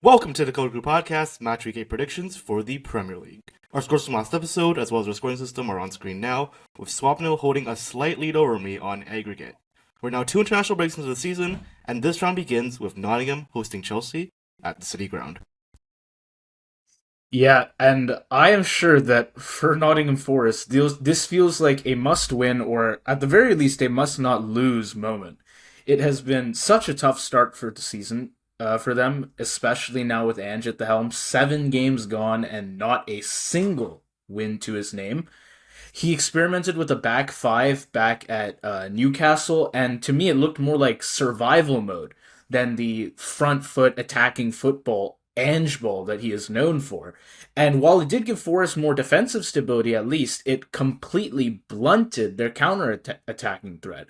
Welcome to the CoDaKrew podcast, match week 8 predictions for the Premier League. Our scores from last episode, as well as our scoring system, are on screen now, with Swapnil holding a slight lead over me on aggregate. We're now 2 international breaks into the season, and this round begins with Nottingham hosting Chelsea at the City Ground. Yeah, and I am sure that for Nottingham Forest, this feels like a must-win or, at the very least, a must-not-lose moment. It has been such a tough start for the season for them, especially now with Ange at the helm. 7 games gone and not a single win to his name. He experimented with a back five back at Newcastle, and to me, it looked more like survival mode than the front foot attacking football Ange ball that he is known for. And while it did give Forest more defensive stability, at least, it completely blunted their counter-attacking threat.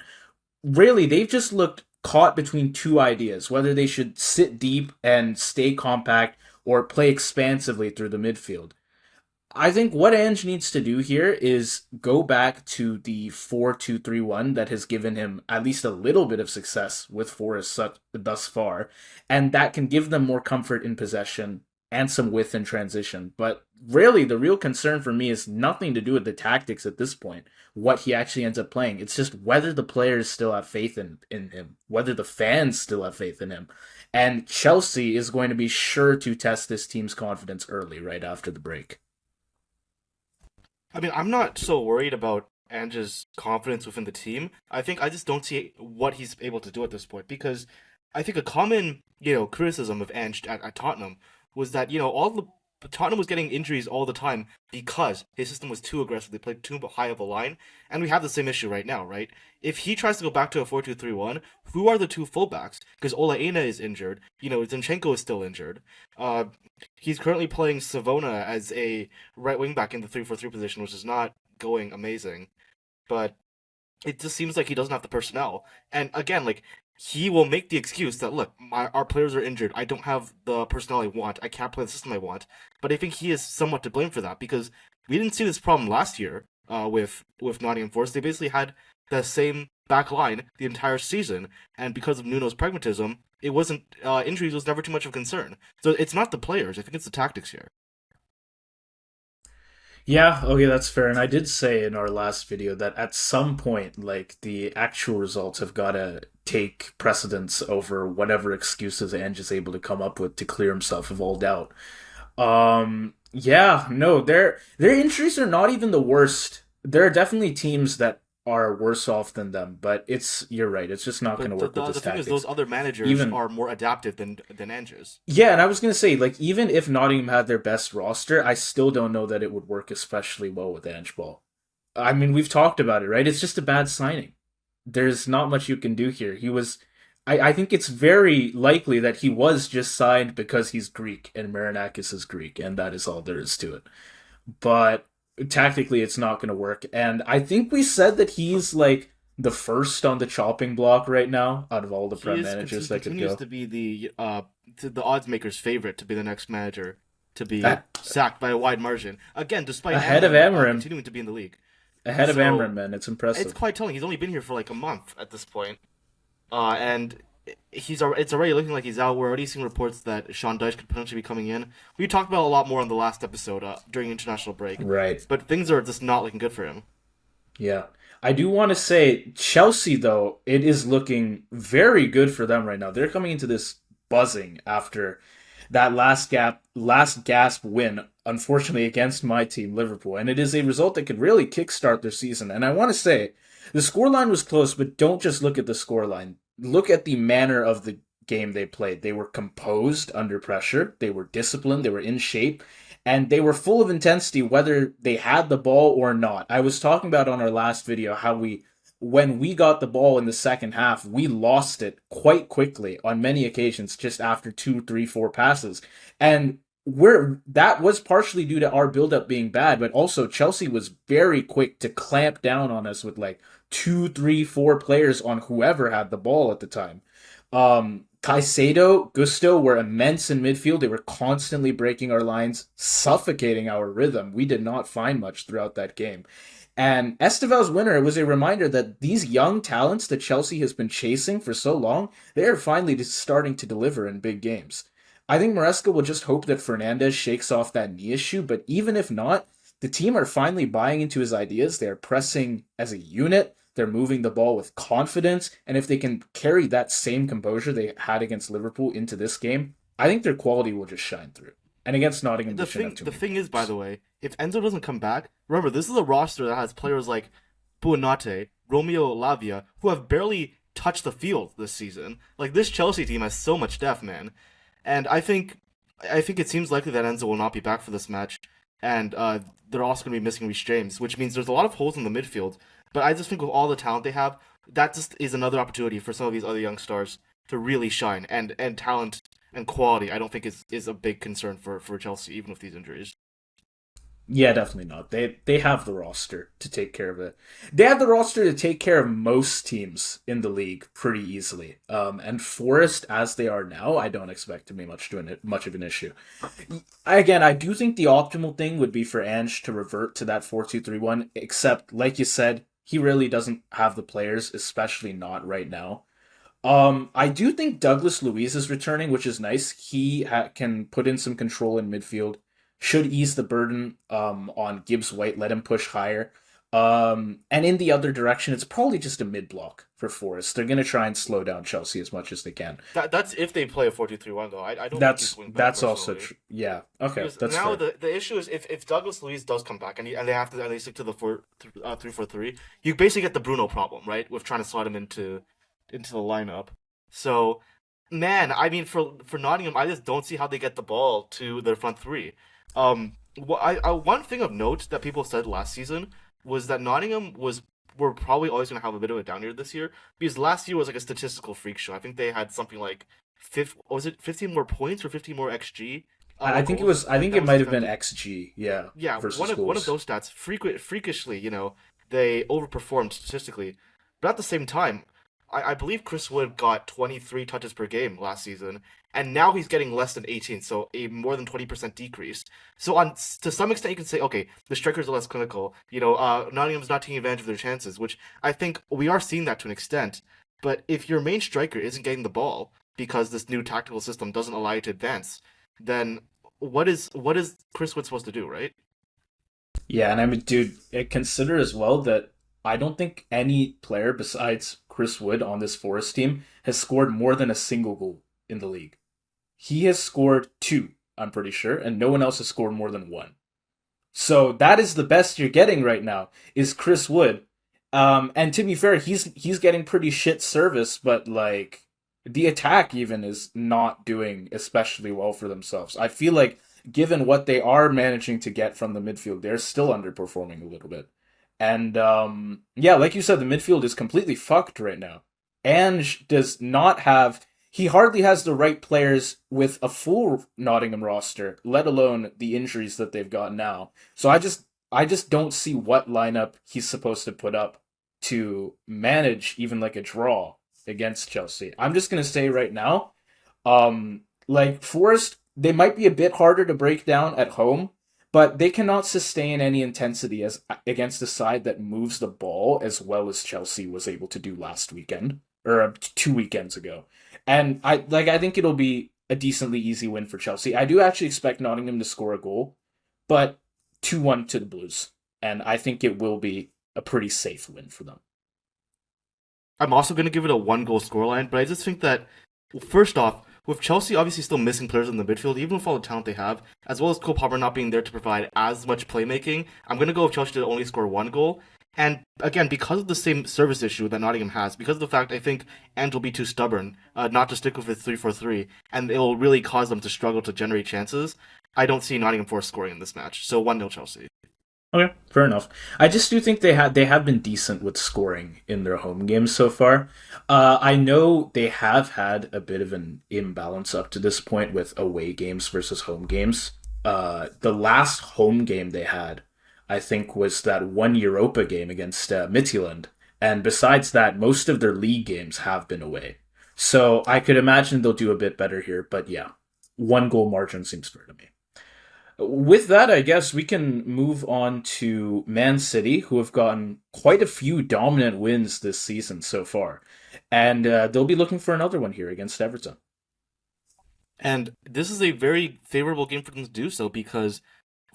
Really, they've just looked caught between two ideas, whether they should sit deep and stay compact or play expansively through the midfield. I think what Ange needs to do here is go back to the 4-2-3-1 that has given him at least a little bit of success with Forest thus far, and that can give them more comfort in possession and some width in transition. But really, the real concern for me is nothing to do with the tactics at this point, what he actually ends up playing. It's just whether the players still have faith in him, whether the fans still have faith in him. And Chelsea is going to be sure to test this team's confidence early, right after the break. I mean, I'm not so worried about Ange's confidence within the team. I just don't see what he's able to do at this point, because I think a common, criticism of Ange at Tottenham was that, Tottenham was getting injuries all the time because his system was too aggressive. They played too high of a line, and we have the same issue right now, right? If he tries to go back to a 4-2-3-1, who are the two fullbacks? Because Ola Aina is injured. Zinchenko is still injured. He's currently playing Savona as a right wing back in the 3-4-3 position, which is not going amazing. But it just seems like he doesn't have the personnel. And again, he will make the excuse that, look, our players are injured. I don't have the personnel I want. I can't play the system I want. But I think he is somewhat to blame for that, because we didn't see this problem last year with Nottingham Forest. They basically had the same back line the entire season, and because of Nuno's pragmatism, it wasn't injuries was never too much of a concern. So it's not the players. I think it's the tactics here. Yeah, okay, that's fair. And I did say in our last video that at some point, the actual results have got to take precedence over whatever excuses Ange is able to come up with to clear himself of all doubt. Yeah, no, their injuries are not even the worst. There are definitely teams that are worse off than them, but you're right. It's just not going to But work with the this thing is, tactics. those other managers Even are more adaptive than Ange's. Yeah, and I was gonna say, even if Nottingham had their best roster, I still don't know that it would work especially well with Ange Ball. I mean, we've talked about it, right? It's just a bad signing. There's not much you can do here. I think it's very likely that he was just signed because he's Greek and Marinakis is Greek, and that is all there is to it. But tactically, it's not gonna work. And I think we said that he's the first on the chopping block right now out of all the prem He managers that could continues go. to be the odds makers' favorite to be the next manager to be Ah, sacked by a wide margin. Again, despite ahead of Amarim Amarim. continuing to be in the league. Ahead of So Amarim, man. It's it's impressive. quite telling. He's only been here for like a month at this point. And it's already looking like he's out. We're already seeing reports that Sean Dyche could potentially be coming in. We talked about a lot more on the last episode during international break, Right. but things are just not looking good for him. Yeah. I do want to say Chelsea, though, it is looking very good for them right now. They're coming into this buzzing after that last gasp win, unfortunately, against my team, Liverpool. And it is a result that could really kickstart their season. And I want to say the scoreline was close, but don't just look at the scoreline. Look at the manner of the game they played. They were composed under pressure. They were disciplined. They were in shape. And they were full of intensity whether they had the ball or not. I was talking about on our last video how when we got the ball in the second half, we lost it quite quickly on many occasions just after 2, 3, 4 passes. And that was partially due to our build-up being bad, but also Chelsea was very quick to clamp down on us with 2, 3, 4 players on whoever had the ball at the time. Caicedo, Gusto were immense in midfield. They were constantly breaking our lines, suffocating our rhythm. We did not find much throughout that game. And Esteval's winner was a reminder that these young talents that Chelsea has been chasing for so long, they are finally just starting to deliver in big games. I think Maresca will just hope that Fernandez shakes off that knee issue, but even if not, the team are finally buying into his ideas. They're pressing as a unit, they're moving the ball with confidence, and if they can carry that same composure they had against Liverpool into this game, I think their quality will just shine through. And against Nottingham, they The shouldn't have thing, too the many thing is, by problems. the way, if Enzo doesn't come back, remember this is a roster that has players like Buonate, Romeo Lavia, who have barely touched the field this season. Like this Chelsea team has so much depth, man. And I think it seems likely that Enzo will not be back for this match, and they're also going to be missing Reece James, which means there's a lot of holes in the midfield. But I just think with all the talent they have, that just is another opportunity for some of these other young stars to really shine. And talent and quality, I don't think is a big concern for Chelsea, even with these injuries. Yeah, definitely not. They have the roster to take care of it. They have the roster to take care of most teams in the league pretty easily. And Forest, as they are now, I don't expect to be much of an issue. Again, I do think the optimal thing would be for Ange to revert to that 4-2-3-1. Except, like you said, he really doesn't have the players, especially not right now. I do think Douglas Luiz is returning, which is nice. He can put in some control in midfield, should ease the burden on Gibbs White, let him push higher. And in the other direction, it's probably just a mid block for Forest. They're going to try and slow down Chelsea as much as they can. That's if they play a 4-2-3-1 though. I don't think he's That's wing back that's also personally. yeah. Okay, Because that's now fair. the issue is if Douglas Luiz does come back and they have to and they stick to the 3-4-3, you basically get the Bruno problem, right? With trying to slot him into the lineup. So, man, I mean for Nottingham, I just don't see how they get the ball to their front three. One thing of note that people said last season was that Nottingham were probably always going to have a bit of a down year this year because last year was like a statistical freak show. I think they had something like was it 15 more points or 15 more XG I or think it goals? was. I think That it was might have been defended. XG. Yeah, Yeah, one versus of goals. those stats freakishly, they overperformed statistically. But at the same time, I believe Chris Wood got 23 touches per game last season, and now he's getting less than 18, so a more than 20% decrease. So on to some extent, you can say, okay, the strikers are less clinical. Nottingham's not taking advantage of their chances, which I think we are seeing that to an extent. But if your main striker isn't getting the ball because this new tactical system doesn't allow you to advance, then what is Chris Wood supposed to do, right? Yeah, and I mean, dude, consider as well that I don't think any player besides Chris Wood on this Forest team has scored more than a single goal in the league. He has scored two, I'm pretty sure, and no one else has scored more than one. So that is the best you're getting right now is Chris Wood. And to be fair, he's getting pretty shit service, but like the attack even is not doing especially well for themselves. I feel like given what they are managing to get from the midfield, they're still underperforming a little bit. And yeah, like you said, the midfield is completely fucked right now. Ange does not have he hardly has the right players with a full Nottingham roster, let alone the injuries that they've got now. So I just don't see what lineup he's supposed to put up to manage even like a draw against Chelsea. I'm just gonna say right now, like Forest, they might be a bit harder to break down at home, but they cannot sustain any intensity as against a side that moves the ball as well as Chelsea was able to do last weekend or 2 weekends ago. And I think it'll be a decently easy win for Chelsea. I do actually expect Nottingham to score a goal, but 2-1 to the Blues. And I think it will be a pretty safe win for them. I'm also going to give it a one goal scoreline, but I just think that, well, first off, with Chelsea obviously still missing players in the midfield, even with all the talent they have, as well as Cole Palmer not being there to provide as much playmaking, I'm going to go with Chelsea to only score one goal. And again, because of the same service issue that Nottingham has, because of the fact I think Ange will be too stubborn not to stick with his 3-4-3, and it will really cause them to struggle to generate chances, I don't see Nottingham Forest scoring in this match. So 1-0 Chelsea. Okay, fair enough. I just do think they have been decent with scoring in their home games so far. I know they have had a bit of an imbalance up to this point with away games versus home games. The last home game they had, I think, was that one Europa game against Midtjylland, and besides that, most of their league games have been away. So I could imagine they'll do a bit better here. But yeah, 1 goal margin seems fair to me. With that, I guess we can move on to Man City, who have gotten quite a few dominant wins this season so far. And they'll be looking for another one here against Everton. And this is a very favorable game for them to do so because,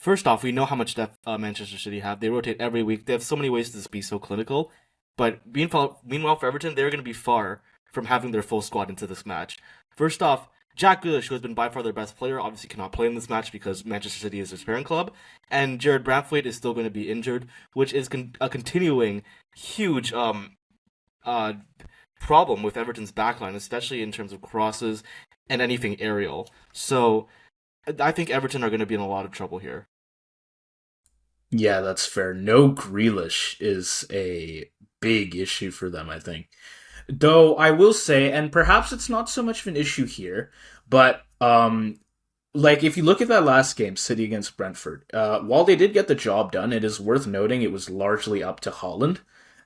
first off, we know how much depth Manchester City have. They rotate every week. They have so many ways to be so clinical. But meanwhile, for Everton, they're going to be far from having their full squad into this match. First off, Jack Grealish, who has been by far their best player, obviously cannot play in this match because Manchester City is his parent club, and Jared Brantwaite is still going to be injured, which is a continuing huge uh, problem with Everton's backline, especially in terms of crosses and anything aerial. So I think Everton are going to be in a lot of trouble here. Yeah, that's fair. No Grealish is a big issue for them, I think. Though I will say, and perhaps it's not so much of an issue here, but like if you look at that last game, City against Brentford, while they did get the job done, it is worth noting it was largely up to Holland.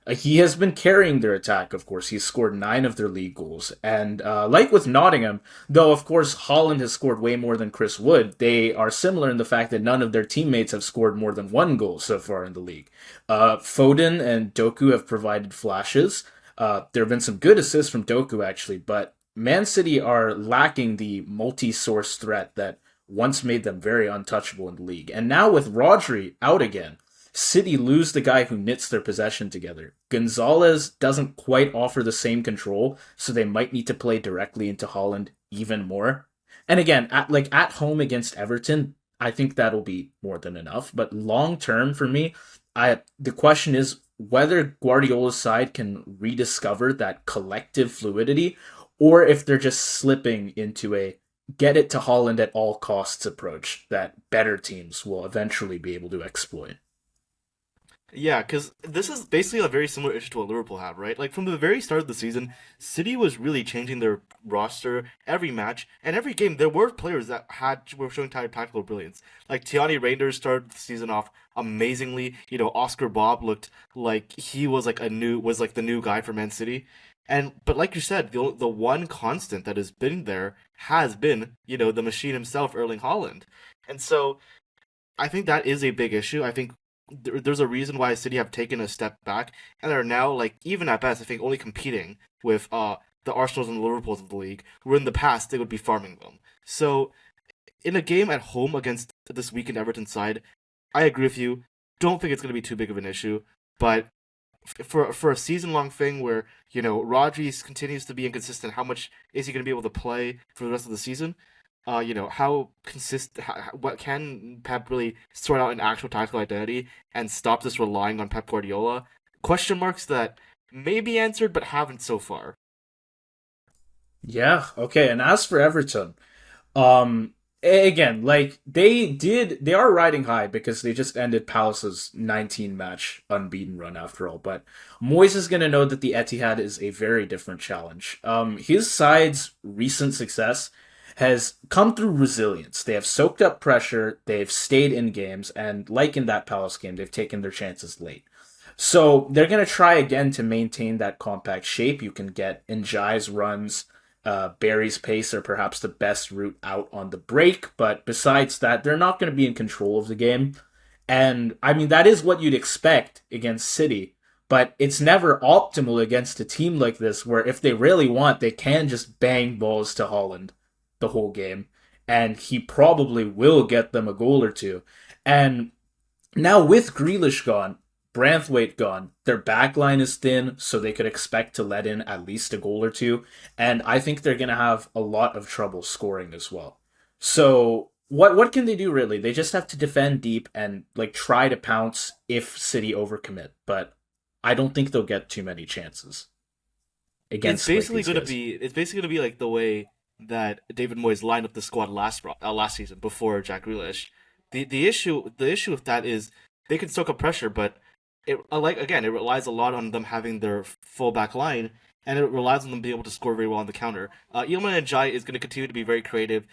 He has been carrying their attack, of course. He's scored 9 of their league goals. And like with Nottingham, though, of course, Holland has scored way more than Chris Wood, they are similar in the fact that none of their teammates have scored more than 1 goal so far in the league. Foden and Doku have provided flashes. There have been some good assists from Doku, actually, but Man City are lacking the multi-source threat that once made them very untouchable in the league. And now with Rodri out again, City lose the guy who knits their possession together. Gonzalez doesn't quite offer the same control, so they might need to play directly into Holland even more. And again, at home against Everton, I think that'll be more than enough. But long term for me, I the question is whether Guardiola's side can rediscover that collective fluidity, or if they're just slipping into a get it to Holland at all costs approach that better teams will eventually be able to exploit. Yeah, because this is basically a very similar issue to what Liverpool have, right? Like from the very start of the season, City was really changing their roster every match and every game. There were players that were showing tactical brilliance. Like Tiani Reinders started the season off amazingly. Oscar Bob looked like he was like the new guy for Man City. And but like you said, the one constant that has been there has been the machine himself, Erling Haaland. And so I think that is a big issue. I think there's a reason why City have taken a step back and are now, like, even at best, I think only competing with the Arsenals and the Liverpools of the league, where in the past they would be farming them. So in a game at home against this weakened Everton side, I agree with you. Don't think it's going to be too big of an issue, but for a season long thing where Rodri continues to be inconsistent, how much is he going to be able to play for the rest of the season? How consistent, what can Pep really sort out an actual tactical identity and stop this relying on Pep Guardiola? Question marks that may be answered but haven't so far. Yeah, okay. And as for Everton, again, like they are riding high because they just ended Palace's 19 match unbeaten run after all. But Moyes is going to know that the Etihad is a very different challenge. His side's recent success has come through resilience. They have soaked up pressure, they've stayed in games, and like in that Palace game, they've taken their chances late. So they're going to try again to maintain that compact shape. You can get Njai's runs, Barry's pace are perhaps the best route out on the break, but besides that, they're not going to be in control of the game. And I mean, that is what you'd expect against City, but it's never optimal against a team like this where if they really want, they can just bang balls to Holland the whole game. And he probably will get them a goal or two. And now with Grealish gone, Branthwaite gone, their back line is thin, so they could expect to let in at least a goal or two. And I think they're going to have a lot of trouble scoring as well. So what can they do really? They just have to defend deep and like try to pounce if City overcommit. But I don't think they'll get too many chances It's against like basically these gonna guys. be it's basically gonna be like the way that David Moyes lined up the squad last season before Jack Grealish. The issue with that is they can soak up pressure, but it relies a lot on them having their full back line, and it relies on them being able to score very well on the counter. Iliman and Jai is going to continue to be very creative,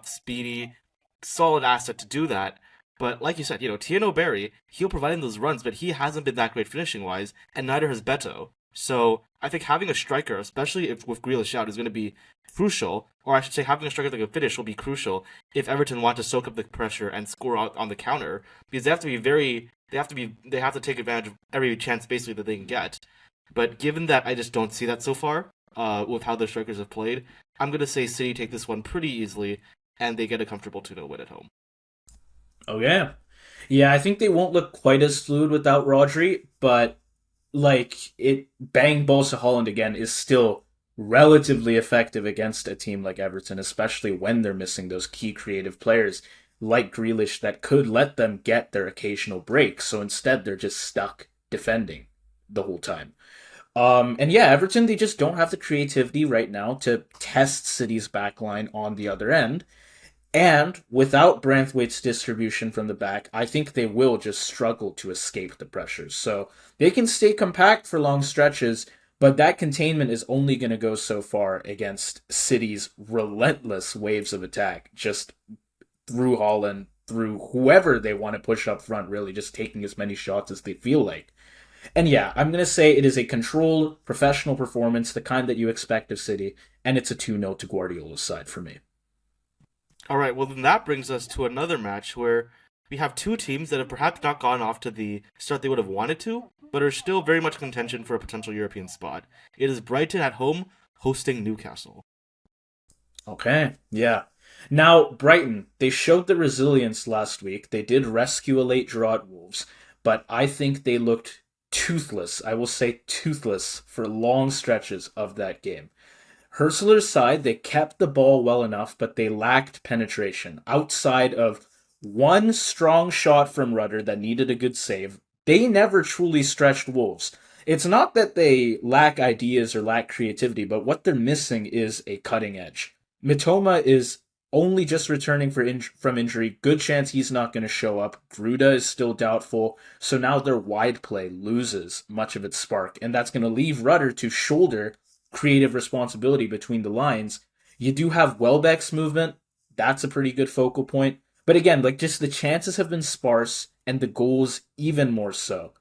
speedy, solid asset to do that. But like you said, Tieno Berry, he'll provide him those runs, but he hasn't been that great finishing wise, and neither has Beto. So I think having a striker, especially if with Grealish out, is going to be crucial. Or I should say, having a striker that can finish will be crucial if Everton want to soak up the pressure and score out on the counter, because they have to be very they have to take advantage of every chance basically that they can get. But given that I just don't see that so far, with how the strikers have played. I'm gonna say City take this one pretty easily, and they get a comfortable 2-0 win at home. Okay. Yeah, I think they won't look quite as fluid without Rodri, but bang balls to Holland again is still relatively effective against a team like Everton, especially when they're missing those key creative players like Grealish that could let them get their occasional break. So instead, they're just stuck defending the whole time. And yeah, Everton, they just don't have the creativity right now to test City's backline on the other end. And without Branthwaite's distribution from the back, I think they will just struggle to escape the pressures. So they can stay compact for long stretches, but that containment is only going to go so far against City's relentless waves of attack, just through Holland, through whoever they want to push up front, really, just taking as many shots as they feel like. And yeah, I'm going to say it is a controlled, professional performance, the kind that you expect of City, and it's a 2-0 to Guardiola's side for me. All right, well, then that brings us to another match where we have two teams that have perhaps not gone off to the start they would have wanted to, but are still very much contention for a potential European spot. It is Brighton at home hosting Newcastle. Okay, yeah. Now, Brighton, they showed the resilience last week. They did rescue a late draw at Wolves, but I think they looked toothless. I will say toothless for long stretches of that game. Hurstler's side, they kept the ball well enough, but they lacked penetration. Outside of one strong shot from Rudder that needed a good save, they never truly stretched Wolves. It's not that they lack ideas or lack creativity, but what they're missing is a cutting edge. Mitoma is only just returning from injury. Good chance he's not going to show up. Gruda is still doubtful. So now their wide play loses much of its spark, and that's going to leave Rudder to shoulder creative responsibility between the lines. You do have Welbeck's movement. That's a pretty good focal point. But again, just the chances have been sparse and the goals even more so.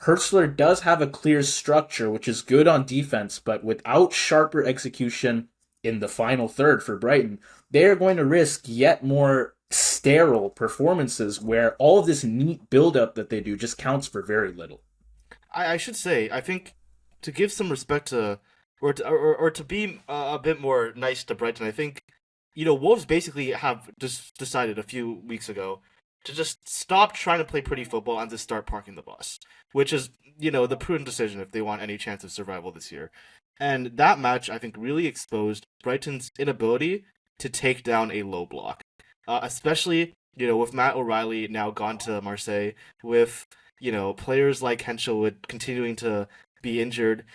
Hurstler does have a clear structure, which is good on defense, but without sharper execution in the final third for Brighton, they are going to risk yet more sterile performances where all of this neat build-up that they do just counts for very little. I should say, I think to give some respect to, or to be a bit more nice to Brighton, I think, Wolves basically have just decided a few weeks ago to just stop trying to play pretty football and just start parking the bus, which is, the prudent decision if they want any chance of survival this year. And that match, I think, really exposed Brighton's inability to take down a low block, especially, with Matt O'Reilly now gone to Marseille, with, players like Henschelwood continuing to be injured.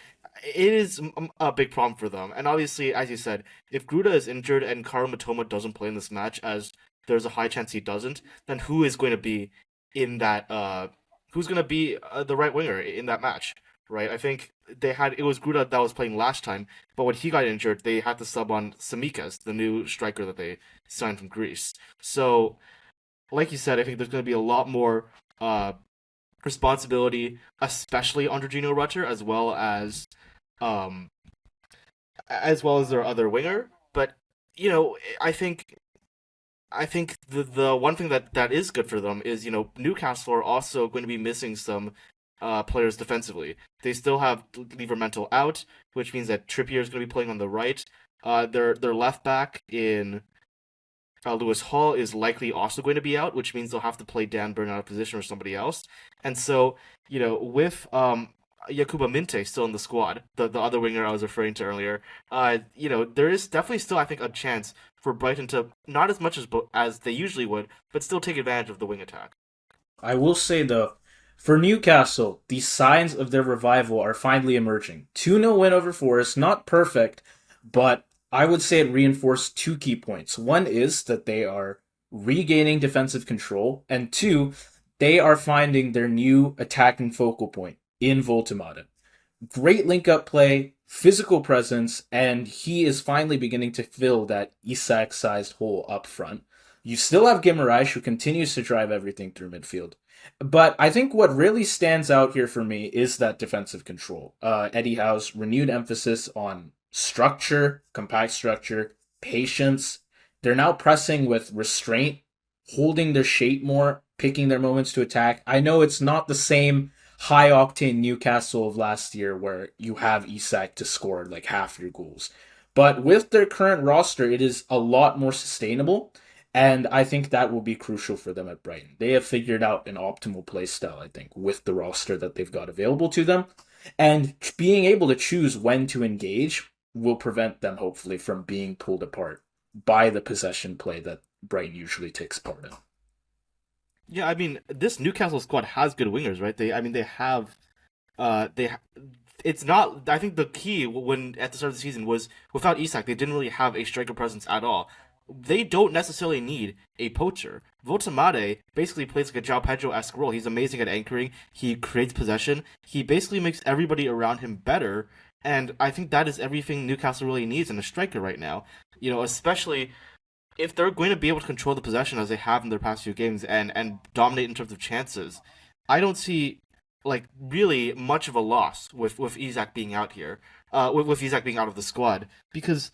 It is a big problem for them. And obviously, as you said, if Gruda is injured and Karu Matoma doesn't play in this match, as there's a high chance he doesn't, then who is going to be in that, who's going to be the right winger in that match, right? I think it was Gruda that was playing last time, but when he got injured, they had to sub on Samikas, the new striker that they signed from Greece. So, like you said, I think there's going to be a lot more responsibility, especially on Jorginho Rutter, um, as well as their other winger. But I think the one thing that is good for them is Newcastle are also going to be missing some players defensively. They still have Livermental out, which means that Trippier is going to be playing on the right. Their left back in Lewis Hall is likely also going to be out, which means they'll have to play Dan Burn out of position or somebody else. And so, with Yakuba Minte still in the squad, the other winger I was referring to earlier, there is definitely still, I think, a chance for Brighton to, not as much as they usually would, but still take advantage of the wing attack. I will say, though, for Newcastle, the signs of their revival are finally emerging. 2-0 win over Forest, not perfect, but I would say it reinforced two key points. One is that they are regaining defensive control, and two, they are finding their new attacking focal point in Voltemade. Great link-up play, physical presence, and he is finally beginning to fill that Isak-sized hole up front. You still have Guimaraes, who continues to drive everything through midfield. But I think what really stands out here for me is that defensive control. Eddie Howe's renewed emphasis on structure, compact structure, patience. They're now pressing with restraint, holding their shape more, picking their moments to attack. I know it's not the same high octane Newcastle of last year where you have Isak to score like half your goals. But with their current roster, it is a lot more sustainable. And I think that will be crucial for them at Brighton. They have figured out an optimal play style, I think, with the roster that they've got available to them. And being able to choose when to engage will prevent them, hopefully, from being pulled apart by the possession play that Brighton usually takes part in. Yeah, I mean, this Newcastle squad has good wingers, right? I mean, they have, they. It's not. I think the key when at the start of the season was without Isak, they didn't really have a striker presence at all. They don't necessarily need a poacher. Votamade basically plays like a João Pedro-esque role. He's amazing at anchoring. He creates possession. He basically makes everybody around him better. And I think that is everything Newcastle really needs in a striker right now. Especially if they're going to be able to control the possession as they have in their past few games and dominate in terms of chances, I don't see like really much of a loss with Isak being out here, with Isak being out of the squad because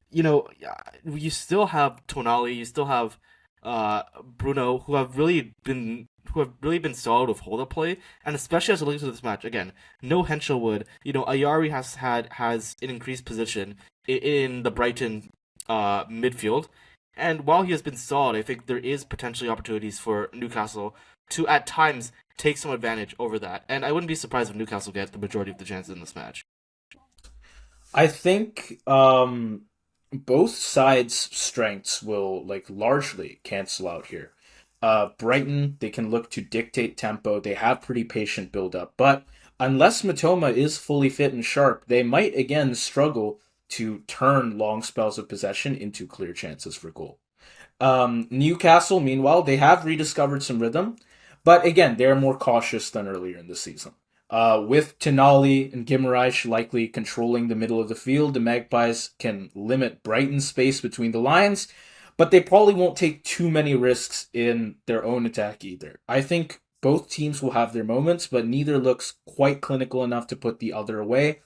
you still have Tonali, you still have Bruno who have really been solid with hold up play, and especially as it looks to this match again, no Henselwood. Ayari has an increased position in the Brighton midfield. And while he has been solid, I think there is potentially opportunities for Newcastle to at times take some advantage over that. And I wouldn't be surprised if Newcastle get the majority of the chances in this match. I think both sides' strengths will like largely cancel out here. Brighton, they can look to dictate tempo. They have pretty patient build up, but unless Matoma is fully fit and sharp, they might again struggle to turn long spells of possession into clear chances for goal. Newcastle, meanwhile, they have rediscovered some rhythm, but again, they're more cautious than earlier in the season. With Tonali and Guimaraes likely controlling the middle of the field, the Magpies can limit Brighton's space between the lines, but they probably won't take too many risks in their own attack either. I think both teams will have their moments, but neither looks quite clinical enough to put the other away.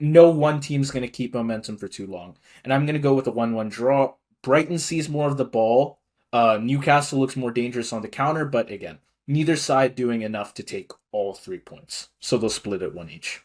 No one team's going to keep momentum for too long. And I'm going to go with a 1-1 draw. Brighton sees more of the ball. Newcastle looks more dangerous on the counter, but again, neither side doing enough to take all 3 points. So they'll split it one each.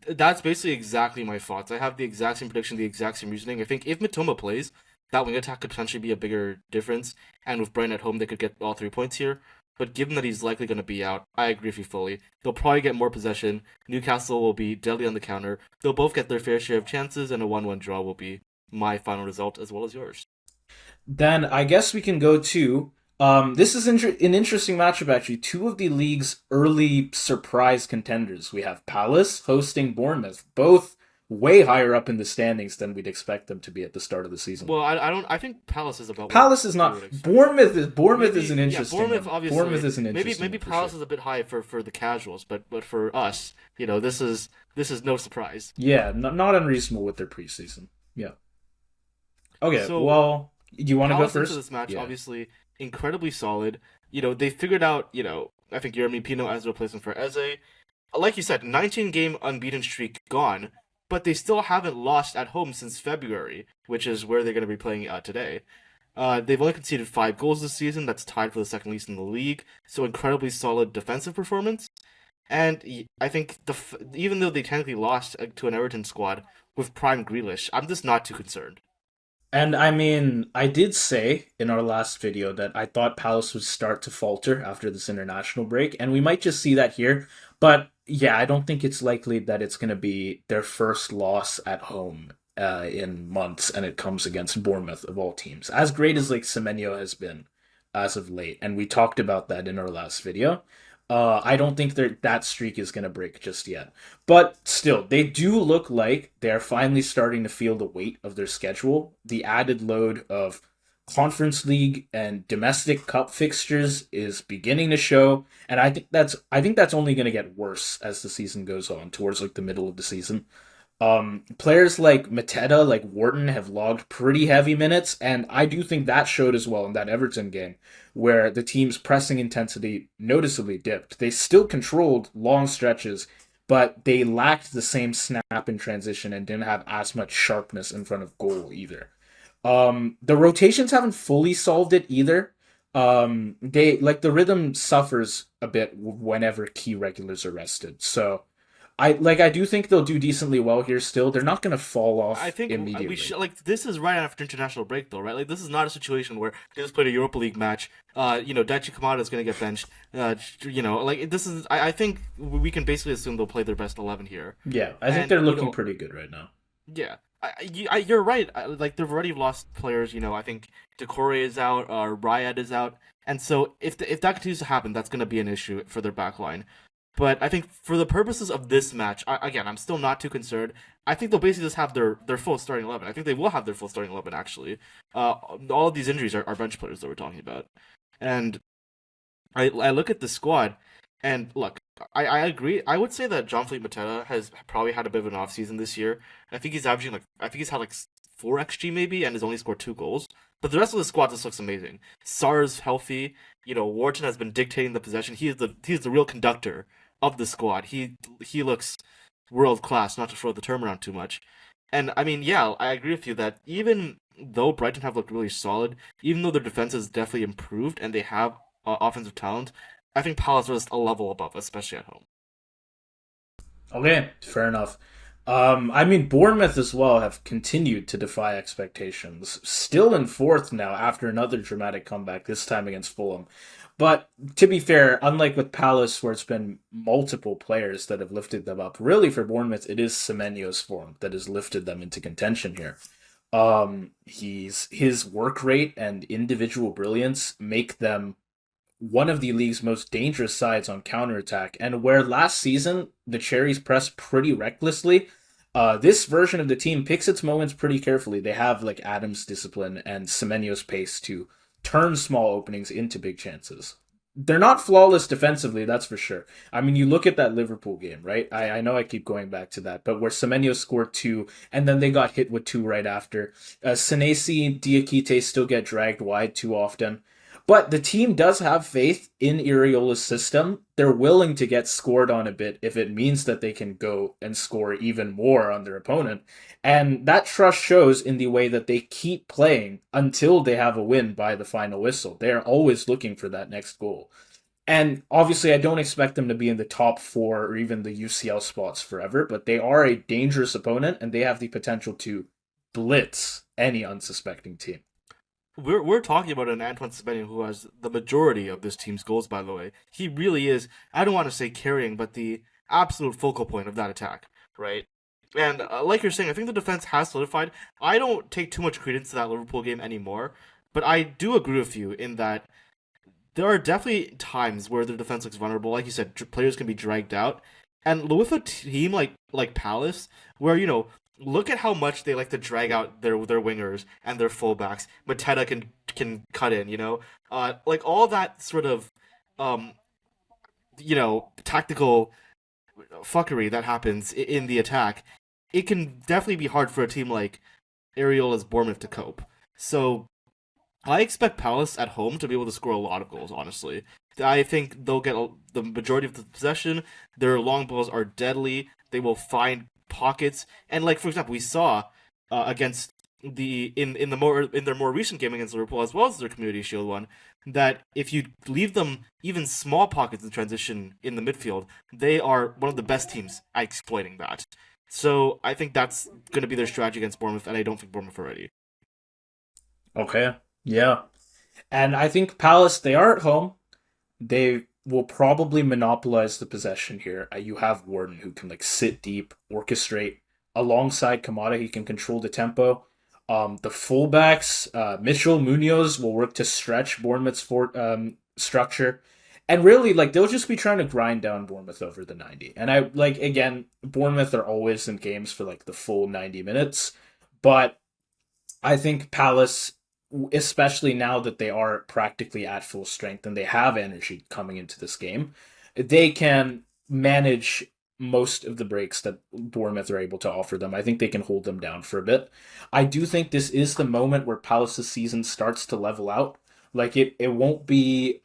That's basically exactly my thoughts. I have the exact same prediction, the exact same reasoning. I think if Matoma plays, that wing attack could potentially be a bigger difference. And with Brighton at home, they could get all 3 points here. But given that he's likely going to be out, I agree with you fully. They'll probably get more possession. Newcastle will be deadly on the counter. They'll both get their fair share of chances, and a 1-1 draw will be my final result as well as yours. Then I guess we can go to this is an interesting matchup actually. Two of the league's early surprise contenders. We have Palace hosting Bournemouth, both way higher up in the standings than we'd expect them to be at the start of the season. Well, I don't. I think Palace is about. Palace is not. Bournemouth is an interesting. Bournemouth one. obviously. Bournemouth is an interesting. Maybe one Palace sure. is a bit high for the casuals, but for us, this is no surprise. Yeah, not unreasonable with their preseason. Yeah. Okay. So Well, do you want to go Palace first? into this match, Yeah. obviously incredibly solid. They figured out. I think Jeremy Pino as a replacement for Eze. Like you said, 19-game unbeaten streak gone, but they still haven't lost at home since February, which is where they're going to be playing today. They've only conceded 5 goals this season. That's tied for the second least in the league. So incredibly solid defensive performance. And I think even though they technically lost to an Everton squad with prime Grealish, I'm just not too concerned. And I mean, I did say in our last video that I thought Palace would start to falter after this international break, and we might just see that here. But yeah, I don't think it's likely that it's going to be their first loss at home in months, and it comes against Bournemouth of all teams. As great as like Semenyo has been as of late, and we talked about that in our last video. I don't think that streak is going to break just yet. But still, they do look like they're finally starting to feel the weight of their schedule. The added load of Conference League and domestic cup fixtures is beginning to show, and I think that's only going to get worse as the season goes on towards like the middle of the season. Players like Mateta, like Wharton, have logged pretty heavy minutes, and I do think that showed as well in that Everton game, where the team's pressing intensity noticeably dipped. They still controlled long stretches, but they lacked the same snap in transition and didn't have as much sharpness in front of goal either. The rotations haven't fully solved it either. They like the rhythm suffers a bit whenever key regulars are rested. So I do think they'll do decently well here still. They're not gonna fall I off think we immediately. should like this is right after international break though, right? Like this is not a situation where they just played a Europa League match. Daichi Kamada is going to get benched. Like this is. I think we can basically assume they'll play their best 11 here, Yeah, I think and they're looking pretty good right now. yeah. You're right. Like they've already lost players. I think Decore is out. Riyad is out, and so if that continues to happen, that's going to be an issue for their back line. But I think for the purposes of this match, again, I'm still not too concerned. I think they'll basically just have their full starting 11. I think they will have their full starting 11, actually. All of these injuries are bench players that we're talking about. And I look at the squad, and look, I agree. I would say that John Fleet Mateta has probably had a bit of an off season this year. I think he's averaging I think he's had like 4 XG maybe, and has only scored 2 goals. But the rest of the squad just looks amazing. Sar's healthy. Wharton has been dictating the possession. He's the real conductor of the squad. He looks world class, not to throw the term around too much. And I mean, yeah, I agree with you that even though Brighton have looked really solid, even though their defense has definitely improved and they have offensive talent, I think Palace are just a level above, especially at home. Okay, fair enough. I mean, Bournemouth as well have continued to defy expectations. Still in fourth now after another dramatic comeback, this time against Fulham. But to be fair, unlike with Palace, where it's been multiple players that have lifted them up, really for Bournemouth, it is Semenyo's form that has lifted them into contention here. His work rate and individual brilliance make them one of the league's most dangerous sides on counterattack. And where last season the Cherries pressed pretty recklessly, this version of the team picks its moments pretty carefully. They have like Adams' discipline and Semenyo's pace to turn small openings into big chances. They're not flawless defensively, that's for sure. I mean, you look at that Liverpool game, right? I know I keep going back to that, but where Semenyo scored two, and then they got hit with two right after. Senesi, Diakite still get dragged wide too often. But the team does have faith in Iriola's system. They're willing to get scored on a bit if it means that they can go and score even more on their opponent. And that trust shows in the way that they keep playing until they have a win by the final whistle. They're always looking for that next goal. And obviously, I don't expect them to be in the top four or even the UCL spots forever, but they are a dangerous opponent and they have the potential to blitz any unsuspecting team. We're talking about an Antoine Semenyo who has the majority of this team's goals. By the way, he really is. I don't want to say carrying, but the absolute focal point of that attack, right? And like you're saying, I think the defense has solidified. I don't take too much credence to that Liverpool game anymore, but I do agree with you in that there are definitely times where the defense looks vulnerable. Like you said, players can be dragged out, and with a team like Palace, where look at how much they like to drag out their wingers and their fullbacks. Mateta can cut in, like all that sort of um tactical fuckery that happens in the attack. It can definitely be hard for a team like Ariola's Bournemouth to cope. So I expect Palace at home to be able to score a lot of goals, honestly. I think they'll get the majority of the possession. Their long balls are deadly. They will find pockets. And like for example, we saw against in their more recent game against Liverpool as well as their Community Shield one that if you leave them even small pockets in transition in the midfield, they are one of the best teams at exploiting that. So I think that's going to be their strategy against Bournemouth, and I don't think Bournemouth are ready. Okay. Yeah. And I think Palace, they are at home. They will probably monopolize the possession here. You have Warden who can like sit deep, orchestrate alongside Kamada. He can control the tempo. The fullbacks, Mitchell Munoz will work to stretch Bournemouth's structure. And really, like they'll just be trying to grind down Bournemouth over the 90. And I like again, Bournemouth are always in games for like the full 90 minutes, but I think Palace, especially now that they are practically at full strength and they have energy coming into this game, they can manage most of the breaks that Bournemouth are able to offer them. I think they can hold them down for a bit. I do think this is the moment where Palace's season starts to level out. Like it won't be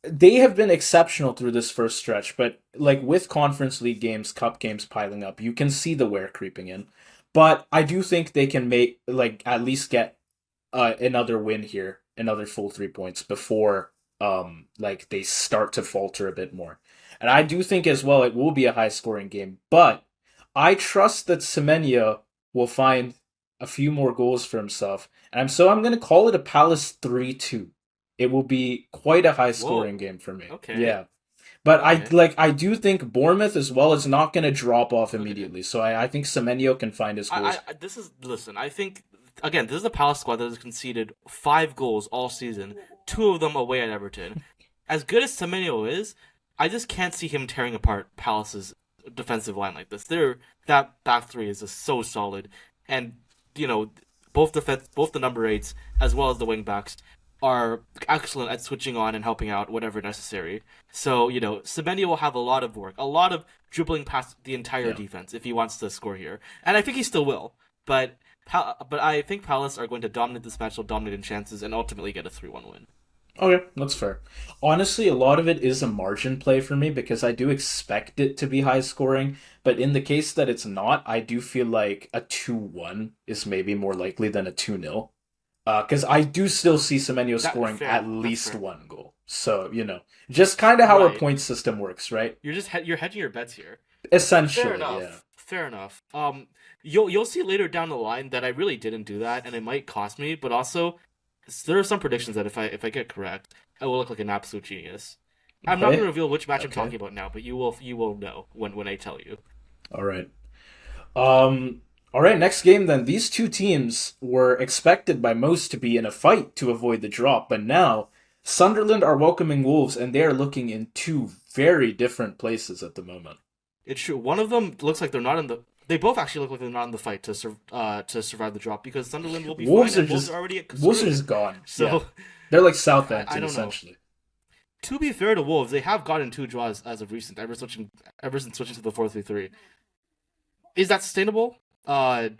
they have been exceptional through this first stretch, but like with Conference League games, cup games piling up, you can see the wear creeping in. But I do think they can make like at least get another win here another full 3 points before like they start to falter a bit more. And I do think as well it will be a high scoring game, but I trust that Semenya will find a few more goals for himself. And I'm going to call it a Palace 3-2. It will be quite a high scoring Whoa. game for me. Okay. Yeah. But Okay. I do think Bournemouth as well is not going to drop off Okay. immediately. So I think Semenyo can find his goals. This is listen. I think again, this is a Palace squad that has conceded 5 goals all season, 2 of them away at Everton. As good as Semenyo is, I just can't see him tearing apart Palace's defensive line like this. That back three is just so solid, and you know both the number eights as well as the wing backs are excellent at switching on and helping out whatever necessary. So, Semenyo will have a lot of work, a lot of dribbling past the entire Yeah. defense if he wants to score here. And I think he still will. But I think Palace are going to dominate this match, they'll dominate in chances, and ultimately get a 3-1 win. Okay, that's fair. Honestly, a lot of it is a margin play for me because I do expect it to be high scoring, but in the case that it's not, I do feel like a 2-1 is maybe more likely than a 2-0. Because I do still see Semenyo scoring at That's least fair. one goal. So, just kind of how our Right. point system works, right? You're hedging your bets here. Fair Essentially, yeah. enough. Fair enough. You'll see later down the line that I really didn't do that, and it might cost me. But also, there are some predictions that if I get correct, I will look like an absolute genius. I'm not going to Okay, reveal which match I'm okay. talking about now, but you will know when I tell you. All right. All right, next game then. These two teams were expected by most to be in a fight to avoid the drop, but now Sunderland are welcoming Wolves and they are looking in two very different places at the moment. It's true. One of them looks like they're not in the. They both actually look like they're not in the fight to survive the drop because Sunderland will be fine Wolves are and Wolves just are already Wolves are screwed. just gone. Yeah. So They're like I Southampton don't know. essentially. To be fair to Wolves, they have gotten 2 draws as of recent, ever since switching to the 4-3-3. Is that sustainable? I'll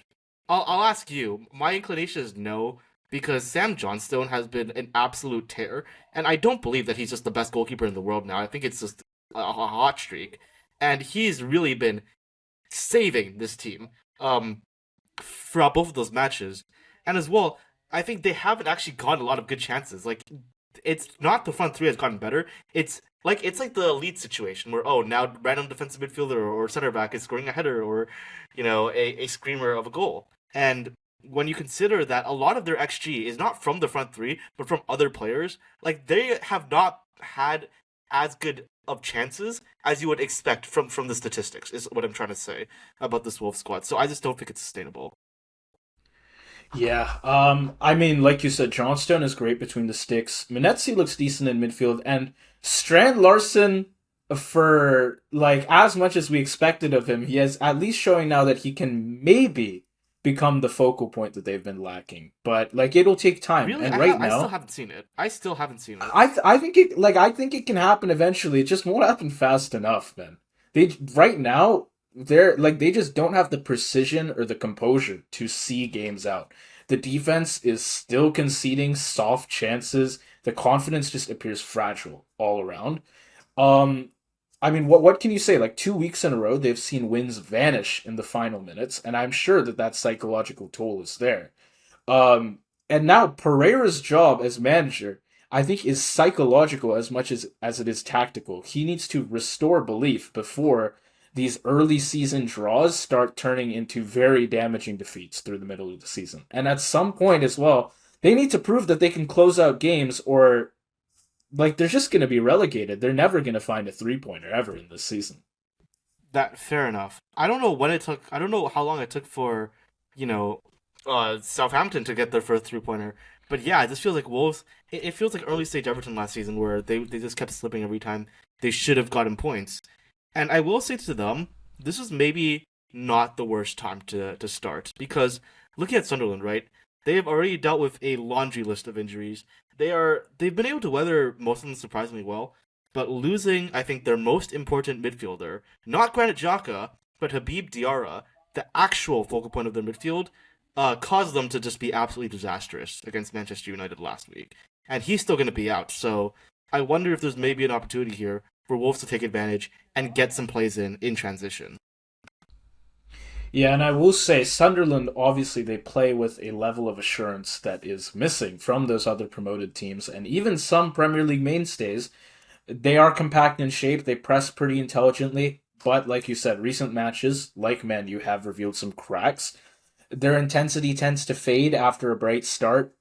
ask you. My inclination is no, because Sam Johnstone has been an absolute tear, and I don't believe that he's just the best goalkeeper in the world now. I think it's just a hot streak, and he's really been saving this team throughout both of those matches, and as well, I think they haven't actually gotten a lot of good chances. Like it's not the front three has gotten better. It's like the Leeds situation where now random defensive midfielder or center back is scoring a header or a screamer of a goal. And when you consider that a lot of their XG is not from the front three but from other players, like they have not had as good of chances as you would expect from the statistics is what I'm trying to say about this Wolves squad. So I just don't think it's sustainable. Yeah, I mean, like you said, Johnstone is great between the sticks. Manetzi looks decent in midfield, and Strand Larson, for like as much as we expected of him, he is at least showing now that he can maybe become the focal point that they've been lacking. But like it'll take time, Really, and right I still now, haven't seen it. I still haven't seen it. I think I think it can happen eventually. It just won't happen fast enough, man. They right now they just don't have the precision or the composure to see games out. The defense is still conceding soft chances. The confidence just appears fragile all around. Um, I mean, what can you say? Like 2 weeks in a row, they've seen wins vanish in the final minutes, and I'm sure that psychological toll is there. And now Pereira's job as manager, I think, is psychological as much as it is tactical. He needs to restore belief before these early season draws start turning into very damaging defeats through the middle of the season. And at some point as well, they need to prove that they can close out games or like they're just going to be relegated. They're never going to find a 3 pointer ever in this season. That fair enough. I don't know when it took. I don't know how long it took for, you know, Southampton to get their first 3-pointer. But yeah, it just feels like Wolves. It feels like early stage Everton last season where they just kept slipping every time they should have gotten points. And I will say to them, this is maybe not the worst time to start because looking at Sunderland, right? They have already dealt with a laundry list of injuries. They've been able to weather most of them surprisingly well, but losing I think their most important midfielder, not Granit Xhaka, but Habib Diarra, the actual focal point of their midfield, caused them to just be absolutely disastrous against Manchester United last week. And he's still going to be out, so I wonder if there's maybe an opportunity here for Wolves to take advantage and get some plays in transition. Yeah, and I will say Sunderland, obviously they play with a level of assurance that is missing from those other promoted teams, and even some Premier League mainstays. They are compact in shape, they press pretty intelligently, but like you said, recent matches, like Man U, have revealed some cracks. Their intensity tends to fade after a bright start.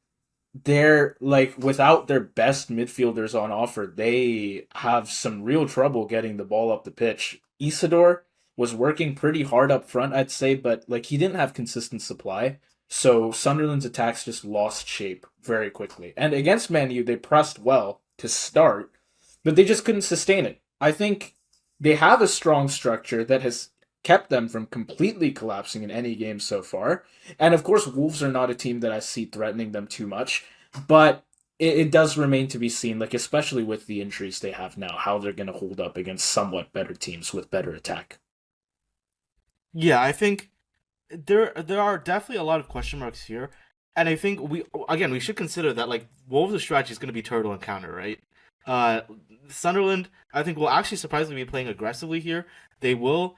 They're like without their best midfielders on offer, they have some real trouble getting the ball up the pitch. Isidore was working pretty hard up front, I'd say, but like he didn't have consistent supply. So Sunderland's attacks just lost shape very quickly. And against Man U, they pressed well to start, but they just couldn't sustain it. I think they have a strong structure that has kept them from completely collapsing in any game so far. And of course, Wolves are not a team that I see threatening them too much, but it does remain to be seen, like especially with the injuries they have now, how they're going to hold up against somewhat better teams with better attack. Yeah, I think there are definitely a lot of question marks here, and I think we should consider that like Wolves' strategy is going to be turtle and counter, right? Uh, Sunderland, I think, will actually surprisingly be playing aggressively here. They will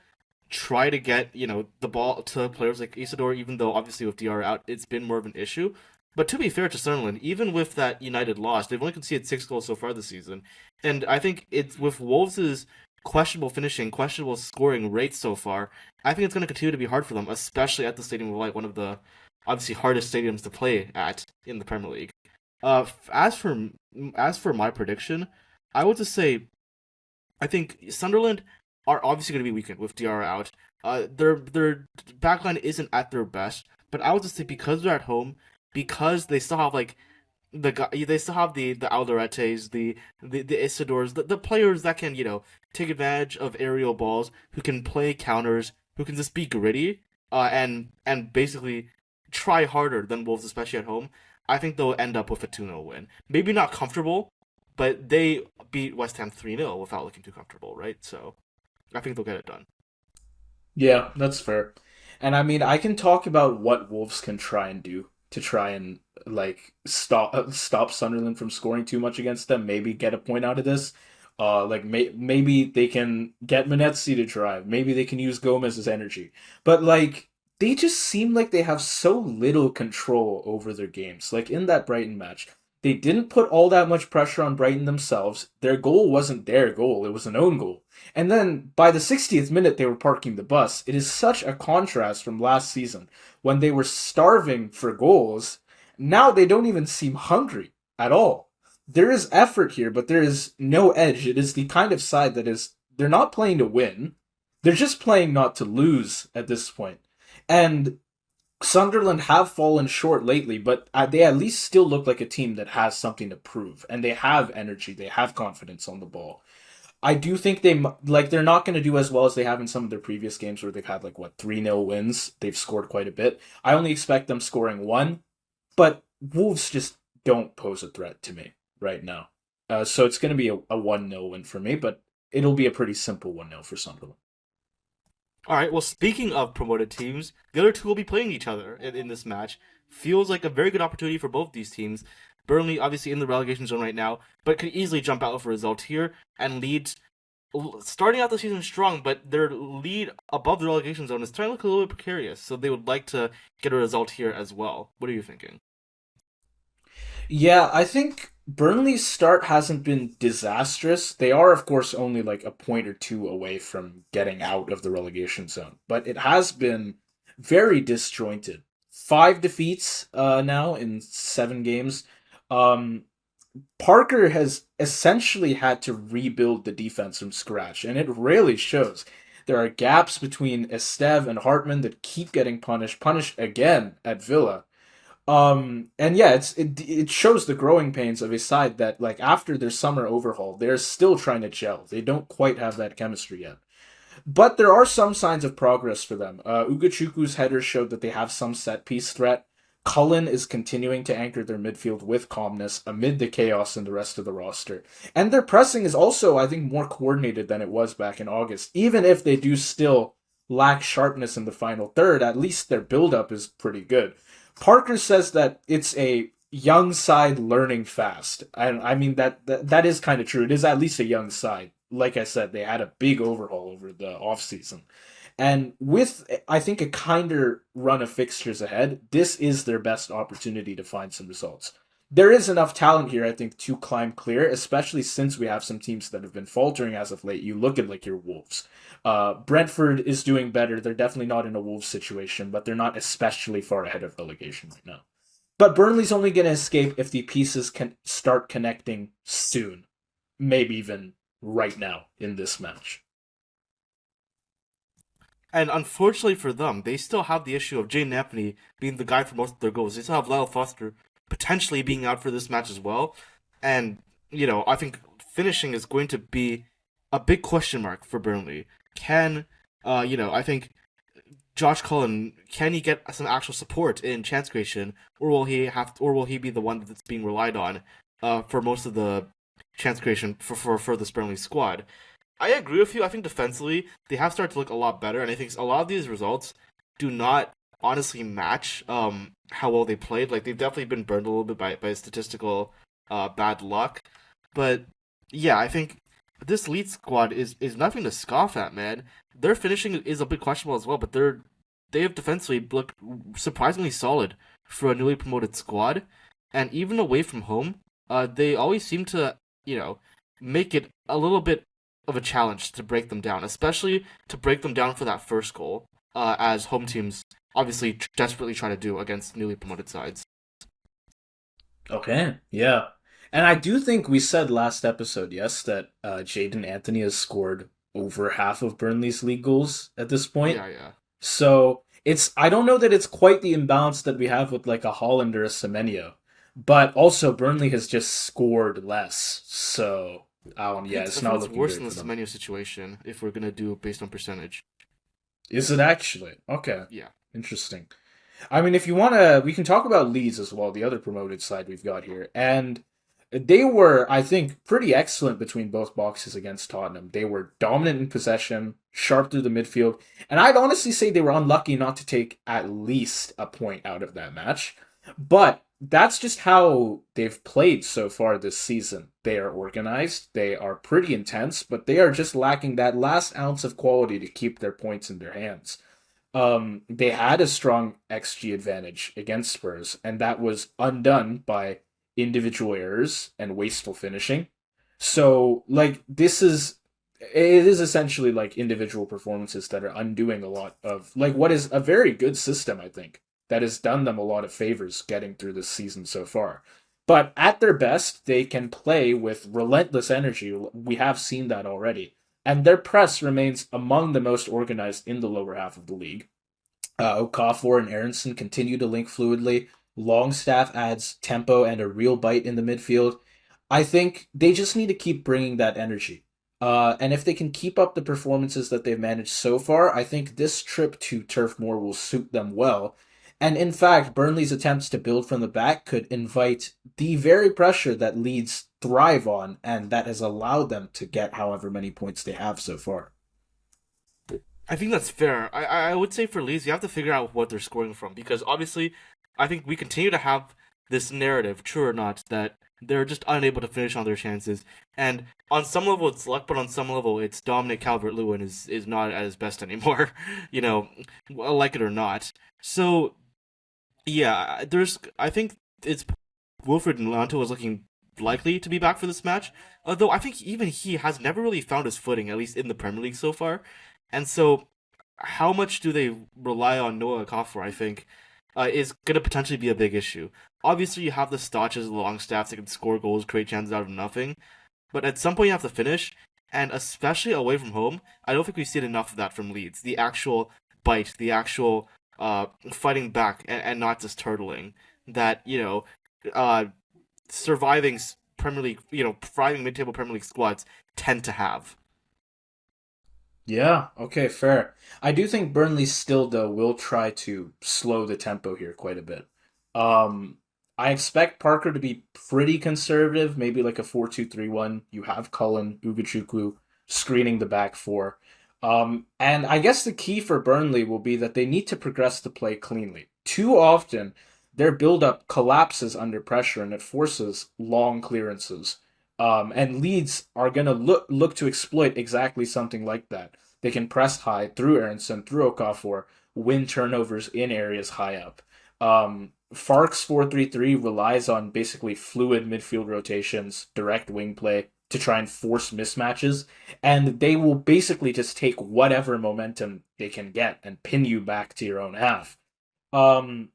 try to get the ball to players like Isidore, even though obviously with DR out, it's been more of an issue. But to be fair to Sunderland, even with that United loss, they've only conceded 6 goals so far this season, and I think it's with Wolves' questionable finishing, questionable scoring rates so far. I think it's going to continue to be hard for them, especially at the stadium of like one of the obviously hardest stadiums to play at in the Premier League. As for my prediction, I would just say I think Sunderland are obviously going to be weakened with DR out. Their backline isn't at their best, but I would just say because they're at home, because they still have like they still have the Alderetes, the Isidores, the players that can take advantage of aerial balls, who can play counters, who can just be gritty, and basically try harder than Wolves, especially at home. I think they'll end up with a 2-0 win. Maybe not comfortable, but they beat West Ham 3-0 without looking too comfortable, right? So I think they'll get it done. Yeah, that's fair. And I mean, I can talk about what Wolves can try and do to try and like stop Sunderland from scoring too much against them. Maybe get a point out of this. Maybe they can get Manetzi to drive. Maybe they can use Gomez's energy. But like they just seem like they have so little control over their games. Like in that Brighton match, they didn't put all that much pressure on Brighton themselves. Their goal wasn't their goal; it was an own goal. And then by the 60th minute, they were parking the bus. It is such a contrast from last season when they were starving for goals. Now they don't even seem hungry at all. There is effort here, but there is no edge. It is the kind of side that is, they're not playing to win. They're just playing not to lose at this point. And Sunderland have fallen short lately, but they at least still look like a team that has something to prove. And they have energy, they have confidence on the ball. I do think they're not going to do as well as they have in some of their previous games where they've had like what 3-0 wins. They've scored quite a bit. I only expect them scoring one, but Wolves just don't pose a threat to me right now. So it's going to be a 1-0 win for me, but it'll be a pretty simple 1-0 for Sunderland. All right. Well, speaking of promoted teams, the other two will be playing each other in this match. Feels like a very good opportunity for both these teams. Burnley, obviously in the relegation zone right now, but could easily jump out with a result here. And Leeds, starting out the season strong, but their lead above the relegation zone is starting to look a little bit precarious. So they would like to get a result here as well. What are you thinking? Yeah, I think Burnley's start hasn't been disastrous. They are, of course, only like a point or two away from getting out of the relegation zone, but it has been very disjointed. Five defeats now in 7 games. Um, Parker has essentially had to rebuild the defense from scratch, and it really shows. There are gaps between Esteve and Hartman that keep getting punished again at Villa. And yeah, it shows the growing pains of a side that like after their summer overhaul, they're still trying to gel. They don't quite have that chemistry yet. But there are some signs of progress for them. Ugachuku's headers showed that they have some set piece threat. Cullen is continuing to anchor their midfield with calmness amid the chaos in the rest of the roster. And their pressing is also, I think, more coordinated than it was back in August. Even if they do still lack sharpness in the final third, at least their build-up is pretty good. Parker says that it's a young side learning fast. And I mean, that is kind of true. It is at least a young side. Like I said, they had a big overhaul over the offseason. And with, I think, a kinder run of fixtures ahead, this is their best opportunity to find some results. There is enough talent here, I think, to climb clear, especially since we have some teams that have been faltering as of late. You look at like your Wolves. Brentford is doing better. They're definitely not in a Wolves situation, but they're not especially far ahead of relegation right now. But Burnley's only going to escape if the pieces can start connecting soon, maybe even right now in this match. And unfortunately for them, they still have the issue of Jane Anthony being the guy for most of their goals. They still have Lyle Foster potentially being out for this match as well. And, I think finishing is going to be a big question mark for Burnley. I think Josh Cullen, can he get some actual support in chance creation, or will he be the one that's being relied on for most of the chance creation for this Burnley squad? I agree with you. I think defensively they have started to look a lot better, and I think a lot of these results do not honestly match how well they played. Like they've definitely been burned a little bit by statistical bad luck, but yeah, I think this Leeds squad is nothing to scoff at, man. Their finishing is a bit questionable as well, but they have defensively looked surprisingly solid for a newly promoted squad, and even away from home, they always seem to make it a little bit of a challenge to break them down, especially to break them down for that first goal, as home teams obviously desperately try to do against newly promoted sides. Okay, yeah. And I do think we said last episode, yes, that Jaden Anthony has scored over half of Burnley's league goals at this point. Yeah, yeah. So I don't know that it's quite the imbalance that we have with like a Holland or a Semenyo, but also Burnley has just scored less. So yeah, I it's think not it's looking worse great than for the them. menu situation if we're gonna do it based on percentage. Is it actually? Okay, Yeah. interesting. I mean, if you want to, we can talk about Leeds as well, the other promoted side we've got here. And they were, I think, pretty excellent between both boxes against Tottenham. They were dominant in possession, sharp through the midfield, and I'd honestly say they were unlucky not to take at least a point out of that match. But that's just how they've played so far this season. They are organized, they are pretty intense, but they are just lacking that last ounce of quality to keep their points in their hands. They had a strong XG advantage against Spurs, and that was undone by individual errors and wasteful finishing. So, like, it is essentially like individual performances that are undoing a lot of like what is a very good system, I think, that has done them a lot of favors getting through this season so far. But at their best, they can play with relentless energy. We have seen that already. And their press remains among the most organized in the lower half of the league. Okafor and Aronson continue to link fluidly. Longstaff adds tempo and a real bite in the midfield. I think they just need to keep bringing that energy. And if they can keep up the performances that they've managed so far, I think this trip to Turf Moor will suit them well. And in fact, Burnley's attempts to build from the back could invite the very pressure that Leeds thrive on, and that has allowed them to get however many points they have so far. I think that's fair. I would say for Leeds, you have to figure out what they're scoring from because obviously, I think we continue to have this narrative, true or not, that they're just unable to finish on their chances. And on some level, it's luck, but on some level, it's Dominic Calvert-Lewin is not at his best anymore. Like it or not. So yeah, I think it's Wilfred Lanto is looking likely to be back for this match. Although I think even he has never really found his footing, at least in the Premier League so far. And so, how much do they rely on Noah Okafor? I think is going to potentially be a big issue. Obviously, you have the Stotches, the Longstaffs that can score goals, create chances out of nothing. But at some point, you have to finish, and especially away from home, I don't think we've seen enough of that from Leeds. The actual bite, the actual fighting back, and not just turtling. That uh, surviving Premier League, thriving mid-table Premier League squads tend to have. Yeah, okay, fair. I do think Burnley still though will try to slow the tempo here quite a bit. Um I expect Parker to be pretty conservative, maybe like a 4-2-3-1. You have Cullen, Ugachukwu screening the back four. And I guess the key for Burnley will be that they need to progress the play cleanly. Too often, their build-up collapses under pressure and it forces long clearances. And Leeds are going to look to exploit exactly something like that. They can press high through Aronson, through Okafor, win turnovers in areas high up. Fark's 4-3-3 relies on basically fluid midfield rotations, direct wing play to try and force mismatches, and they will basically just take whatever momentum they can get and pin you back to your own half. Um,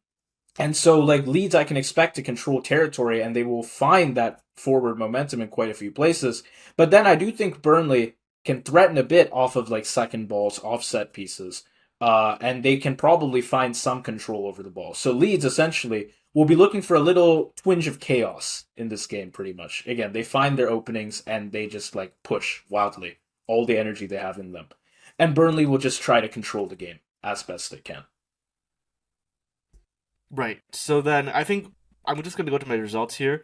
and so, like Leeds, I can expect to control territory, and they will find that forward momentum in quite a few places. But then I do think Burnley can threaten a bit off of like second balls, offset pieces, and they can probably find some control over the ball. So Leeds essentially will be looking for a little twinge of chaos in this game, pretty much. Again, they find their openings and they just like push wildly all the energy they have in them, and Burnley will just try to control the game as best they can. Right. So then I think I'm just going to go to my results here.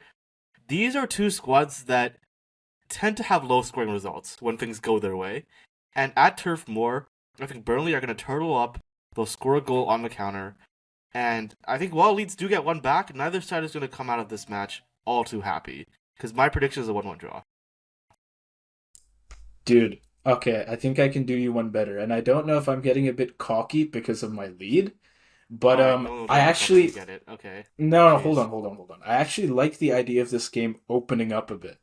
These are two squads that tend to have low scoring results when things go their way. And at Turf Moor, I think Burnley are going to turtle up. They'll score a goal on the counter. And I think while Leeds do get one back, neither side is going to come out of this match all too happy. Because my prediction is a 1-1 draw. Dude, okay, I think I can do you one better. And I don't know if I'm getting a bit cocky because of my lead, but Alright, no I drama, fucking actually get it. Okay. no, hold Jeez. on, hold on, hold on. I actually like the idea of this game opening up a bit.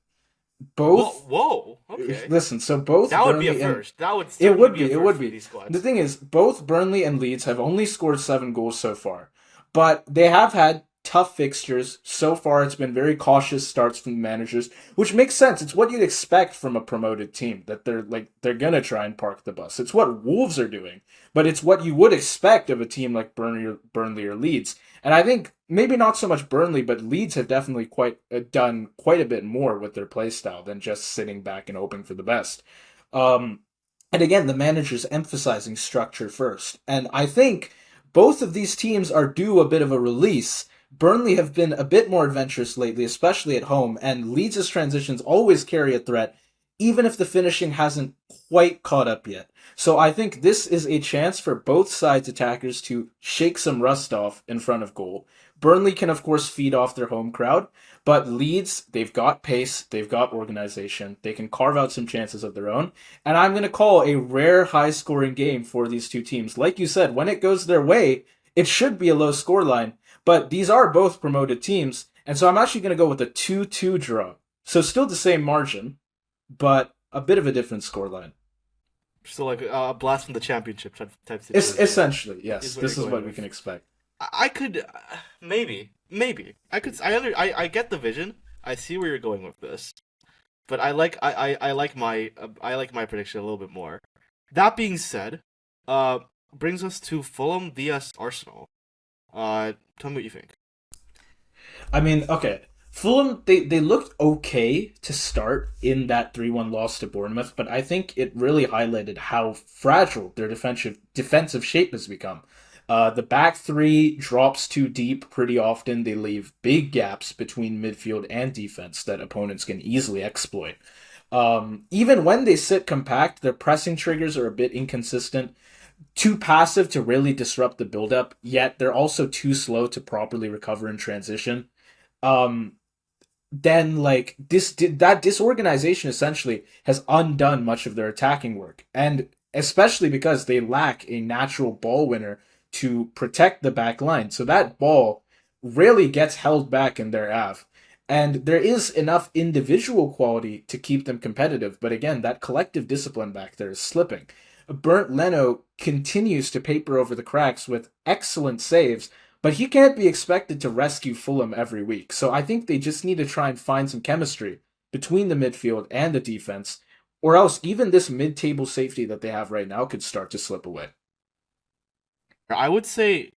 Whoa, Both whoa, okay. listen, so both That would be a Burnley and first. That would it certainly would be a be. It first would for be. these The squads. thing is, both Burnley and Leeds have only scored 7 goals so far, but they have had tough fixtures. So far, it's been very cautious starts from the managers, which makes sense. It's what you'd expect from a promoted team that they're gonna try and park the bus. It's what Wolves are doing, but it's what you would expect of a team like Burnley or Leeds. And I think maybe not so much Burnley, but Leeds have definitely quite done quite a bit more with their play style than just sitting back and hoping for the best. Um, and again, the manager's emphasizing structure first. And I think both of these teams are due a bit of a release. Burnley have been a bit more adventurous lately, especially at home, and Leeds' transitions always carry a threat, even if the finishing hasn't quite caught up yet. So I think this is a chance for both sides' attackers to shake some rust off in front of goal. Burnley can, of course, feed off their home crowd, but Leeds, they've got pace, they've got organization, they can carve out some chances of their own, and I'm going to call a rare high scoring game for these two teams. Like you said, when it goes their way, it should be a low score line, but these are both promoted teams, and so I'm actually going to go with a 2-2 draw. So still the same margin, but a bit of a different score line. So like a blast from the championship type It's situation essentially, yes, is what you're this is going what we with. can expect. I could maybe I could I get the vision. I see where you're going with this, but I like my prediction a little bit more. That being said, uh, brings us to Fulham vs Arsenal. Tell me what you think. I mean, okay. Fulham, they looked okay to start in that 3-1 loss to Bournemouth, but I think it really highlighted how fragile their defensive shape has become. The back three drops too deep pretty often. They leave big gaps between midfield and defense that opponents can easily exploit. Even when they sit compact, their pressing triggers are a bit inconsistent, too passive to really disrupt the build-up, yet they're also too slow to properly recover in transition. Um, then like that disorganization essentially has undone much of their attacking work, and especially because they lack a natural ball winner to protect the back line, so that ball really gets held back in their half, and there is enough individual quality to keep them competitive, but again that collective discipline back there is slipping. Burnt Leno continues to paper over the cracks with excellent saves, but he can't be expected to rescue Fulham every week. So I think they just need to try and find some chemistry between the midfield and the defense, or else even this mid-table safety that they have right now could start to slip away. I would say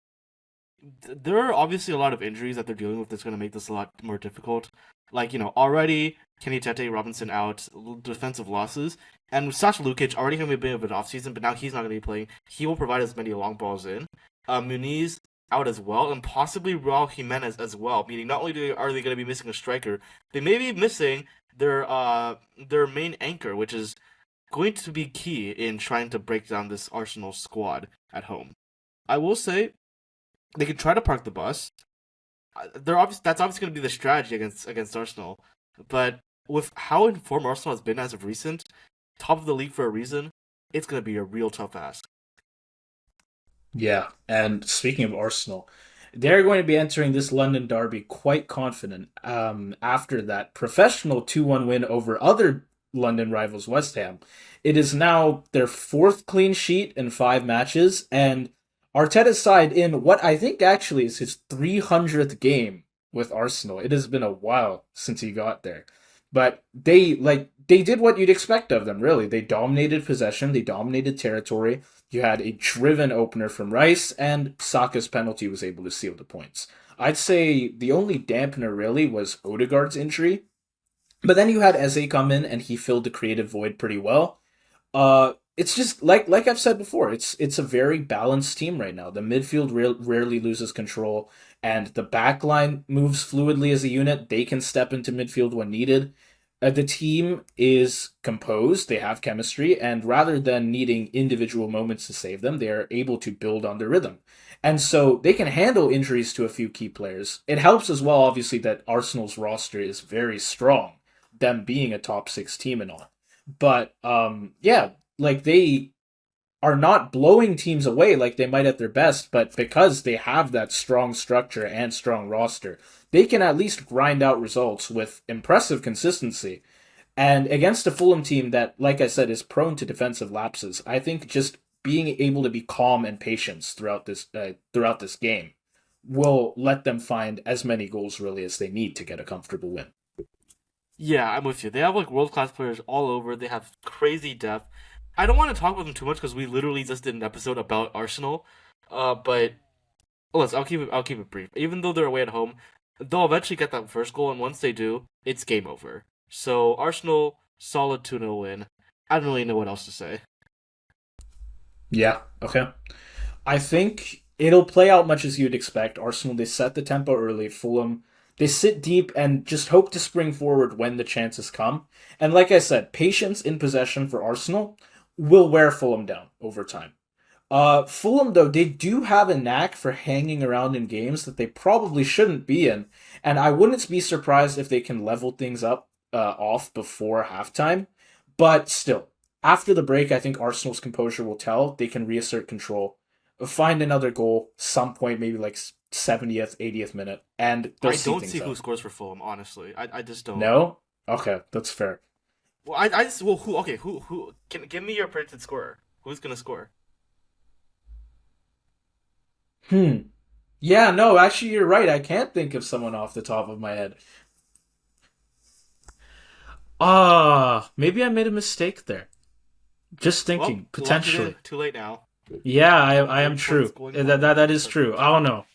there are obviously a lot of injuries that they're dealing with that's going to make this a lot more difficult. Like, already Kenny Tete, Robinson out, defensive losses, and Sasha Lukic already having a bit of an offseason, but now he's not going to be playing. He will provide as many long balls in. Muniz out as well, and possibly Raul Jimenez as well, meaning not only are they going to be missing a striker, they may be missing their main anchor, which is going to be key in trying to break down this Arsenal squad at home. I will say they can try to park the bus. That's obviously going to be the strategy against Arsenal. But with how informed Arsenal has been as of recent, top of the league for a reason, it's going to be a real tough ask. Yeah, and speaking of Arsenal, they're going to be entering this London derby quite confident after that professional 2-1 win over other London rivals, West Ham. It is now their fourth clean sheet in 5 matches, and Arteta's side in what I think actually is his 300th game with Arsenal. It has been a while since he got there. But they did what you'd expect of them, really. They dominated possession, they dominated territory. You had a driven opener from Rice, and Saka's penalty was able to seal the points. I'd say the only dampener really was Odegaard's injury, but then you had Eze come in and he filled the creative void pretty well. It's just like I've said before. It's a very balanced team right now. The midfield rarely loses control, and the back line moves fluidly as a unit. They can step into midfield when needed. The team is composed. They have chemistry, and rather than needing individual moments to save them, they are able to build on their rhythm. And so they can handle injuries to a few key players. It helps as well, obviously, that Arsenal's roster is very strong, them being a top six team and all. But yeah, like they are not blowing teams away like they might at their best, but because they have that strong structure and strong roster, they can at least grind out results with impressive consistency. And against a Fulham team that, like I said, is prone to defensive lapses, I think just being able to be calm and patient throughout this game will let them find as many goals really as they need to get a comfortable win. Yeah, I'm with you. They have like world class players all over. They have crazy depth. I don't want to talk about them too much because we literally just did an episode about Arsenal. But I'll keep it brief. Even though they're away at home, they'll eventually get that first goal, and once they do, it's game over. So Arsenal, solid 2-0 win. I don't really know what else to say. Yeah, okay. I think it'll play out much as you'd expect. Arsenal, they set the tempo early. Fulham, they sit deep and just hope to spring forward when the chances come. And like I said, patience in possession for Arsenal will wear Fulham down over time. Fulham, though, they do have a knack for hanging around in games that they probably shouldn't be in. And I wouldn't be surprised if they can level things up off before halftime. But still, after the break, I think Arsenal's composure will tell. They can reassert control, find another goal, some point, maybe like 70th, 80th minute, and they'll I see don't things see who out. scores for Fulham, honestly. I just don't. No? Okay, that's fair. Well, who, okay, who, can, give me your predicted scorer. Who's gonna score? Hmm. Yeah, no, actually, you're right. I can't think of someone off the top of my head. Maybe I made a mistake there. Just Well, thinking, locked it in. potentially. Too late now. Yeah, I am Going points, true. going That is points. true. I don't know.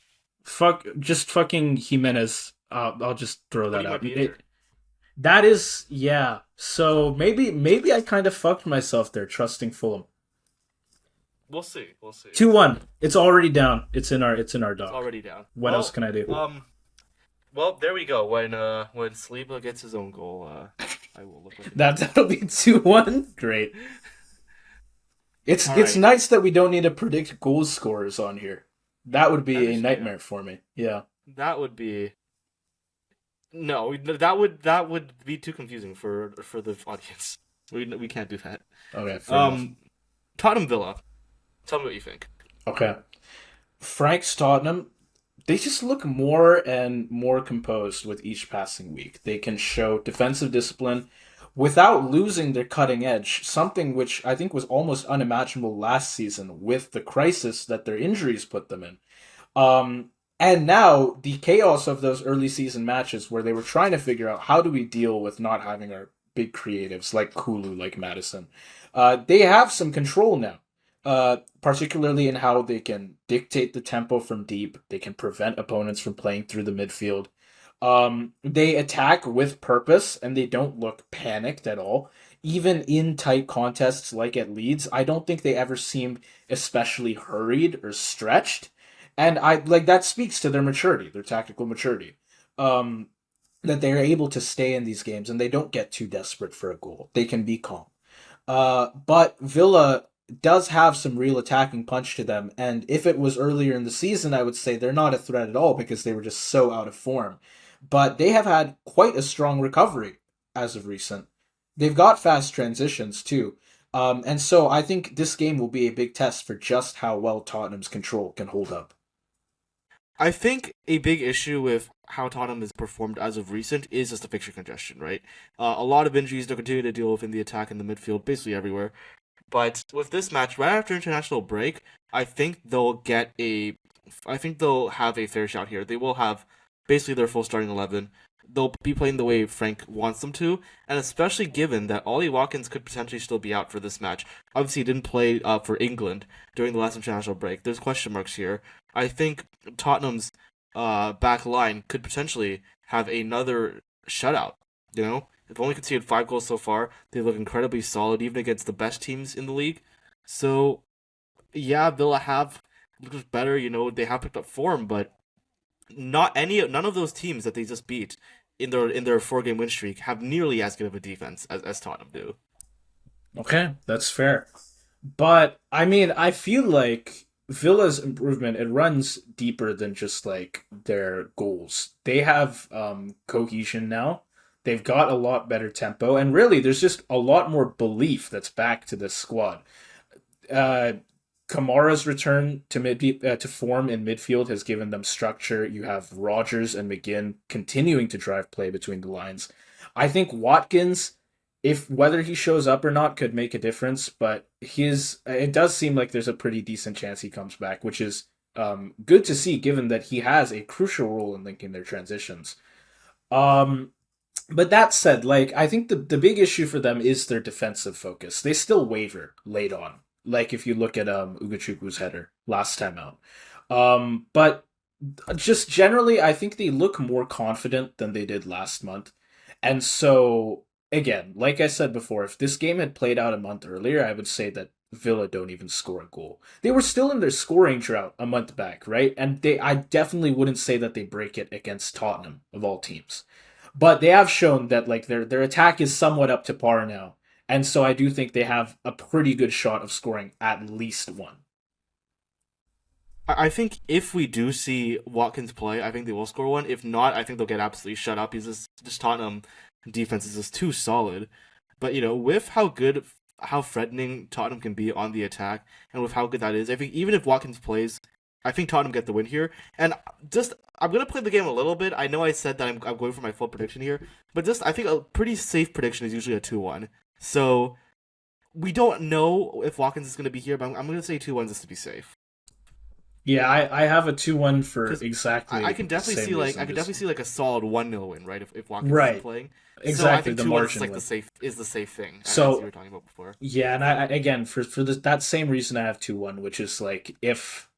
Just fucking Jimenez. I'll just throw But that he might out. be injured. That is, yeah. So maybe I kind of fucked myself there, trusting Fulham. We'll see. We'll see. 2-1. It's already down. It's in our It's dock. already down. What else can I do? Well, there we go. When Saliba gets his own goal, I will look like That'll be 2-1. Great. All It's right. nice that we don't need to predict goal scorers on here. That would I be a understand. nightmare for me. Yeah. That would be no. That would be too confusing for the audience. We can't do that. Okay, fair enough. Um, Tottenham Villa. Tell me what you think. Okay. Frank's Tottenham, they just look more and more composed with each passing week. They can show defensive discipline without losing their cutting edge, something which I think was almost unimaginable last season with the crisis that their injuries put them in. And now the chaos of those early season matches where they were trying to figure out how do we deal with not having our big creatives like Kulu, like Madison. They have some control now, particularly in how they can dictate the tempo from deep. They can prevent opponents from playing through the midfield. They attack with purpose and they don't look panicked at all. Even in tight contests like at Leeds, I don't think they ever seemed especially hurried or stretched. And I like that speaks to their maturity, their tactical maturity. Um, that they're able to stay in these games and they don't get too desperate for a goal. They can be calm. But Villa does have some real attacking punch to them, and if it was earlier in the season, I would say they're not a threat at all because they were just so out of form. But they have had quite a strong recovery as of recent. They've got fast transitions too. And so I think this game will be a big test for just how well Tottenham's control can hold up. I think a big issue with how Tottenham has performed as of recent is just the fixture congestion, right? A lot of injuries they're continuing to deal with in the attack and the midfield, basically everywhere. But with this match, right after international break, I think they'll get a. I think they'll have a fair shot here. They will have basically their full starting 11. They'll be playing the way Frank wants them to, and especially given that Ollie Watkins could potentially still be out for this match. Obviously, he didn't play for England during the last international break. There's question marks here. I think Tottenham's back line could potentially have another shutout. You know, they've only conceded 5 goals so far. They look incredibly solid, even against the best teams in the league. So, yeah, Villa have looked better. You know, they have picked up form, but none of those teams that they just beat in their 4 game win streak have nearly as good of a defense as Tottenham do. Okay, that's fair. But I mean, I feel like Villa's improvement it runs deeper than just like their goals. They have cohesion now. They've got a lot better tempo, and really, there's just a lot more belief that's back to this squad. Uh, Kamara's return to to form in midfield has given them structure. You have Rogers and McGinn continuing to drive play between the lines. I think Watkins, if whether he shows up or not, could make a difference. But his it does seem like there's a pretty decent chance he comes back, which is good to see, given that he has a crucial role in linking their transitions. Um, but that said, like I think the big issue for them is their defensive focus. They still waver late on. Like if you look at Ugachukwu's header last time out. But just generally I think they look more confident than they did last month. And so again, like I said before, if this game had played out a month earlier, I would say that Villa don't even score a goal. They were still in their scoring drought a month back, right? And they I definitely wouldn't say that they break it against Tottenham of all teams. But they have shown that like their attack is somewhat up to par now. And so I do think they have a pretty good shot of scoring at least one. I think if we do see Watkins play, I think they will score one. If not, I think they'll get absolutely shut up. Because this Tottenham defense is just too solid. But you know, with how threatening Tottenham can be on the attack, and with how good that is, I think even if Watkins plays, I think Tottenham get the win here. And just I'm gonna play the game a little bit. I know I said that I'm going for my full prediction here, but just I think a pretty safe prediction is usually a 2-1. So we don't know if Watkins is gonna be here, but I'm gonna say 2-1 just to be safe. Yeah, I have a 2-1 for Because exactly I can the definitely same see like reason. I can Just definitely see like a solid 1-0 win, right? If Watkins isn't right, playing. So I exactly think the 2-1 is margin like win. the safe thing as you So were talking about before. yeah, and I again for that same reason I have 2-1, which is like if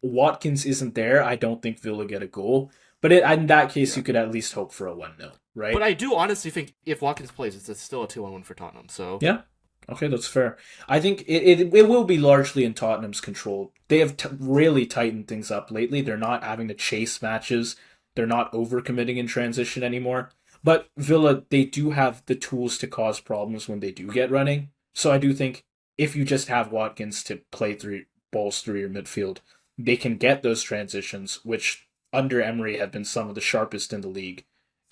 Watkins isn't there, I don't think Villa get a goal. But in that case, Yeah. you could at least hope for a 1-0, But right? I do honestly think if Watkins plays, it's still a 2-1 win for Tottenham. So Yeah. Okay, that's fair. I think it will be largely in Tottenham's control. They have really tightened things up lately. They're not having to chase matches. They're not overcommitting in transition anymore. But Villa, they do have the tools to cause problems when they do get running. So I do think if you just have Watkins to play through balls through your midfield, they can get those transitions, which under Emery have been some of the sharpest in the league,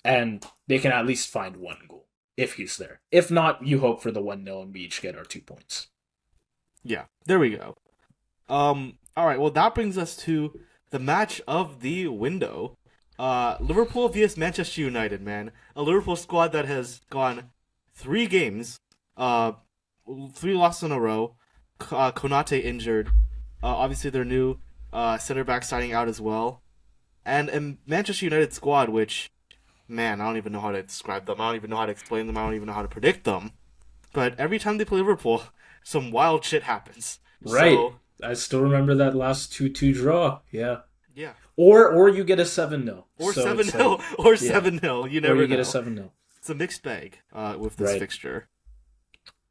and they can at least find one goal if he's there. If not, you hope for the 1-0 and we each get our 2 points. yeah, there we go. All right. Well, that brings us to the match of the window. Liverpool vs Manchester United. Man, a Liverpool squad that has gone 3 games, 3 losses in a row. Konate injured. Obviously, their new center back signing out as well, and a Manchester United squad which, man, I don't even know how to describe them. I don't even know how to explain them. I don't even know how to predict them. But every time they play Liverpool, some wild shit happens. Right. So I still remember that last 2-2 draw. Yeah. yeah, Or you get a 7-0. or So seven it's 0 like or yeah. 7-0. You Or never you get a know. 7-0. It's a mixed bag with this Right. fixture.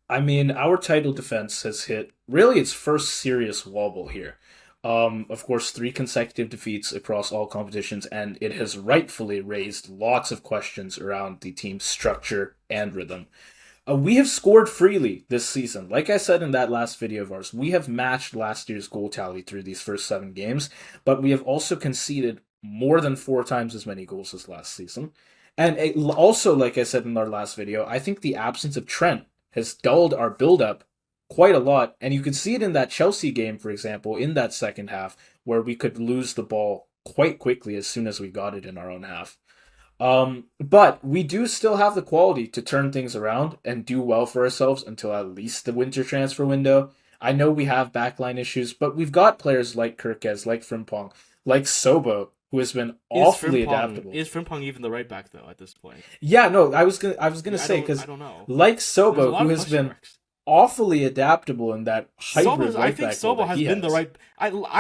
I mean, our title defense has hit really its first serious wobble here. Of course, 3 consecutive defeats across all competitions, and it has rightfully raised lots of questions around the team's structure and rhythm. We have scored freely this season. Like I said in that last video of ours, we have matched last year's goal tally through these first 7 games, but we have also conceded more than 4 times as many goals as last season. And also, like I said in our last video, I think the absence of Trent has dulled our build-up quite a lot, and you could see it in that Chelsea game, for example, in that second half, where we could lose the ball quite quickly as soon as we got it in our own half. But we do still have the quality to turn things around and do well for ourselves until at least the winter transfer window. I know we have backline issues, but we've got players like Kirkez, like Frimpong, like Sobo, who has been awfully adaptable. Is Frimpong even the right back though at this point? Yeah, no, I was gonna say I because don't know. like There's a Sobo, lot who of has question been marks. awfully adaptable in that hybrid I right think back role Sobo that has he been the has. right.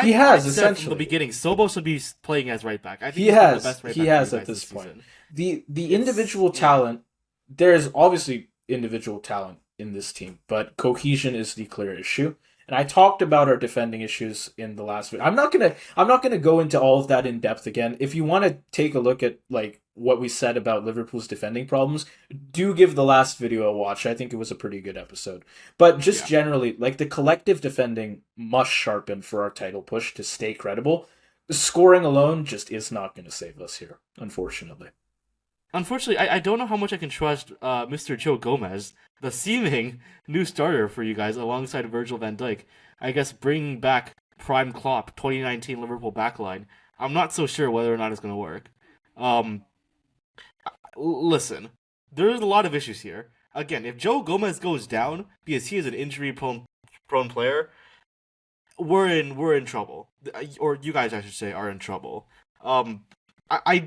He I has said from the essentially. beginning, Sobo should be playing as right back. I think He he's been the has. best right He back for you has at guys this this point. season. The It's individual yeah. talent, there's obviously individual talent in this team, but cohesion is the clear issue. And I talked about our defending issues in the last video. I'm not gonna go into all of that in depth again. If you want to take a look at like what we said about Liverpool's defending problems, do give the last video a watch. I think it was a pretty good episode. But just Yeah. generally, like the collective defending must sharpen for our title push to stay credible. Scoring alone just is not going to save us here, unfortunately. Unfortunately, I don't know how much I can trust Mr. Joe Gomez, the seeming new starter for you guys alongside Virgil van Dijk. I guess bringing back Prime Klopp 2019 Liverpool backline. I'm not so sure whether or not it's going to work. Um, Listen, there's a lot of issues here. Again, if Joe Gomez goes down because he is an injury prone player, we're in trouble. Or you guys, I should say, are in trouble. Um, I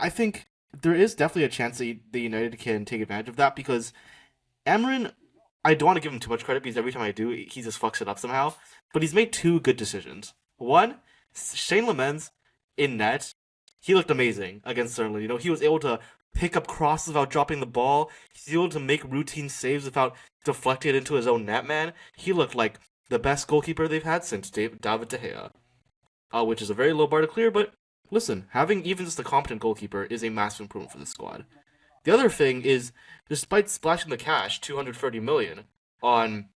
think there is definitely a chance that the United can take advantage of that because Amarin, I don't want to give him too much credit because every time I do, he just fucks it up somehow. But he's made two good decisions. One, Shane Lamens in net, he looked amazing against Sunderland. You know, he was able to pick up crosses without dropping the ball. He's able to make routine saves without deflecting it into his own net man. He looked like the best goalkeeper they've had since David De Gea, which is a very low bar to clear. But listen, having even just a competent goalkeeper is a massive improvement for the squad. The other thing is, despite splashing the cash, 230 million on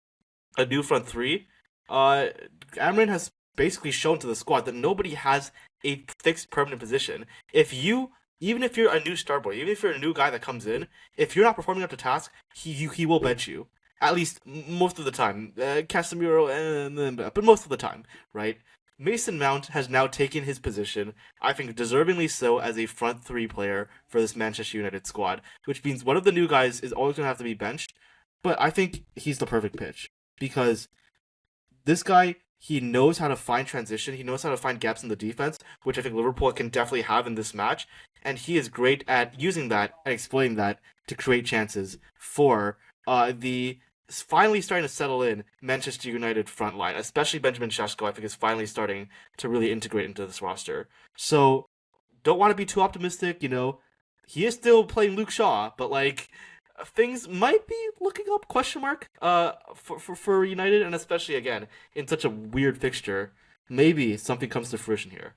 a new front three, uh, Amarin has basically shown to the squad that nobody has a fixed permanent position. Even if you're a new star boy, even if you're a new guy that comes in, if you're not performing up to task, he will bench you. At least most of the time. Casemiro, but most of the time, right? Mason Mount has now taken his position, I think deservingly so, as a front three player for this Manchester United squad, which means one of the new guys is always going to have to be benched, but I think he's the perfect pitch because this guy, he knows how to find transition, he knows how to find gaps in the defense, which I think Liverpool can definitely have in this match, and he is great at using that and exploiting that to create chances for the finally starting to settle in Manchester United front line, especially Benjamin Šeško, I think is finally starting to really integrate into this roster. So don't want to be too optimistic, you know. He is still playing Luke Shaw, but like things might be looking up question mark for United, and especially again in such a weird fixture. Maybe something comes to fruition here.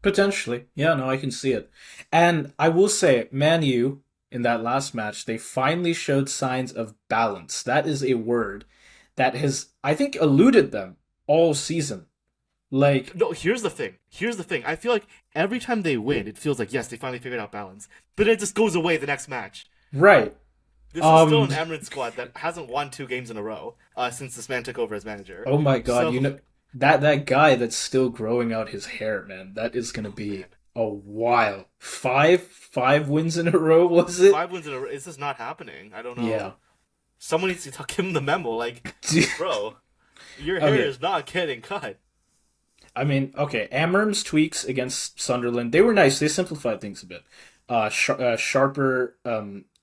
Potentially. Yeah, no, I can see it. And I will say, Man U, in that last match, they finally showed signs of balance. That is a word that has, I think, eluded them all season. Like, No, here's the thing. Here's the thing. I feel like every time they win, it feels like yes, they finally figured out balance, but it just goes away the next match. right. This is still Um, an Amarin squad that hasn't won 2 games in a row since this man took over as manager. oh my God, So, you know, that guy that's still growing out his hair, man, that is gonna oh be man, a while. Five wins in a row, was it? 5 wins in a row. Is this not happening? I don't Yeah. know. Someone needs to give him the memo. Like, bro, your hair Okay. is not getting cut. I mean, okay, Amram's tweaks against Sunderland, they were nice. They simplified things a bit. Sharper,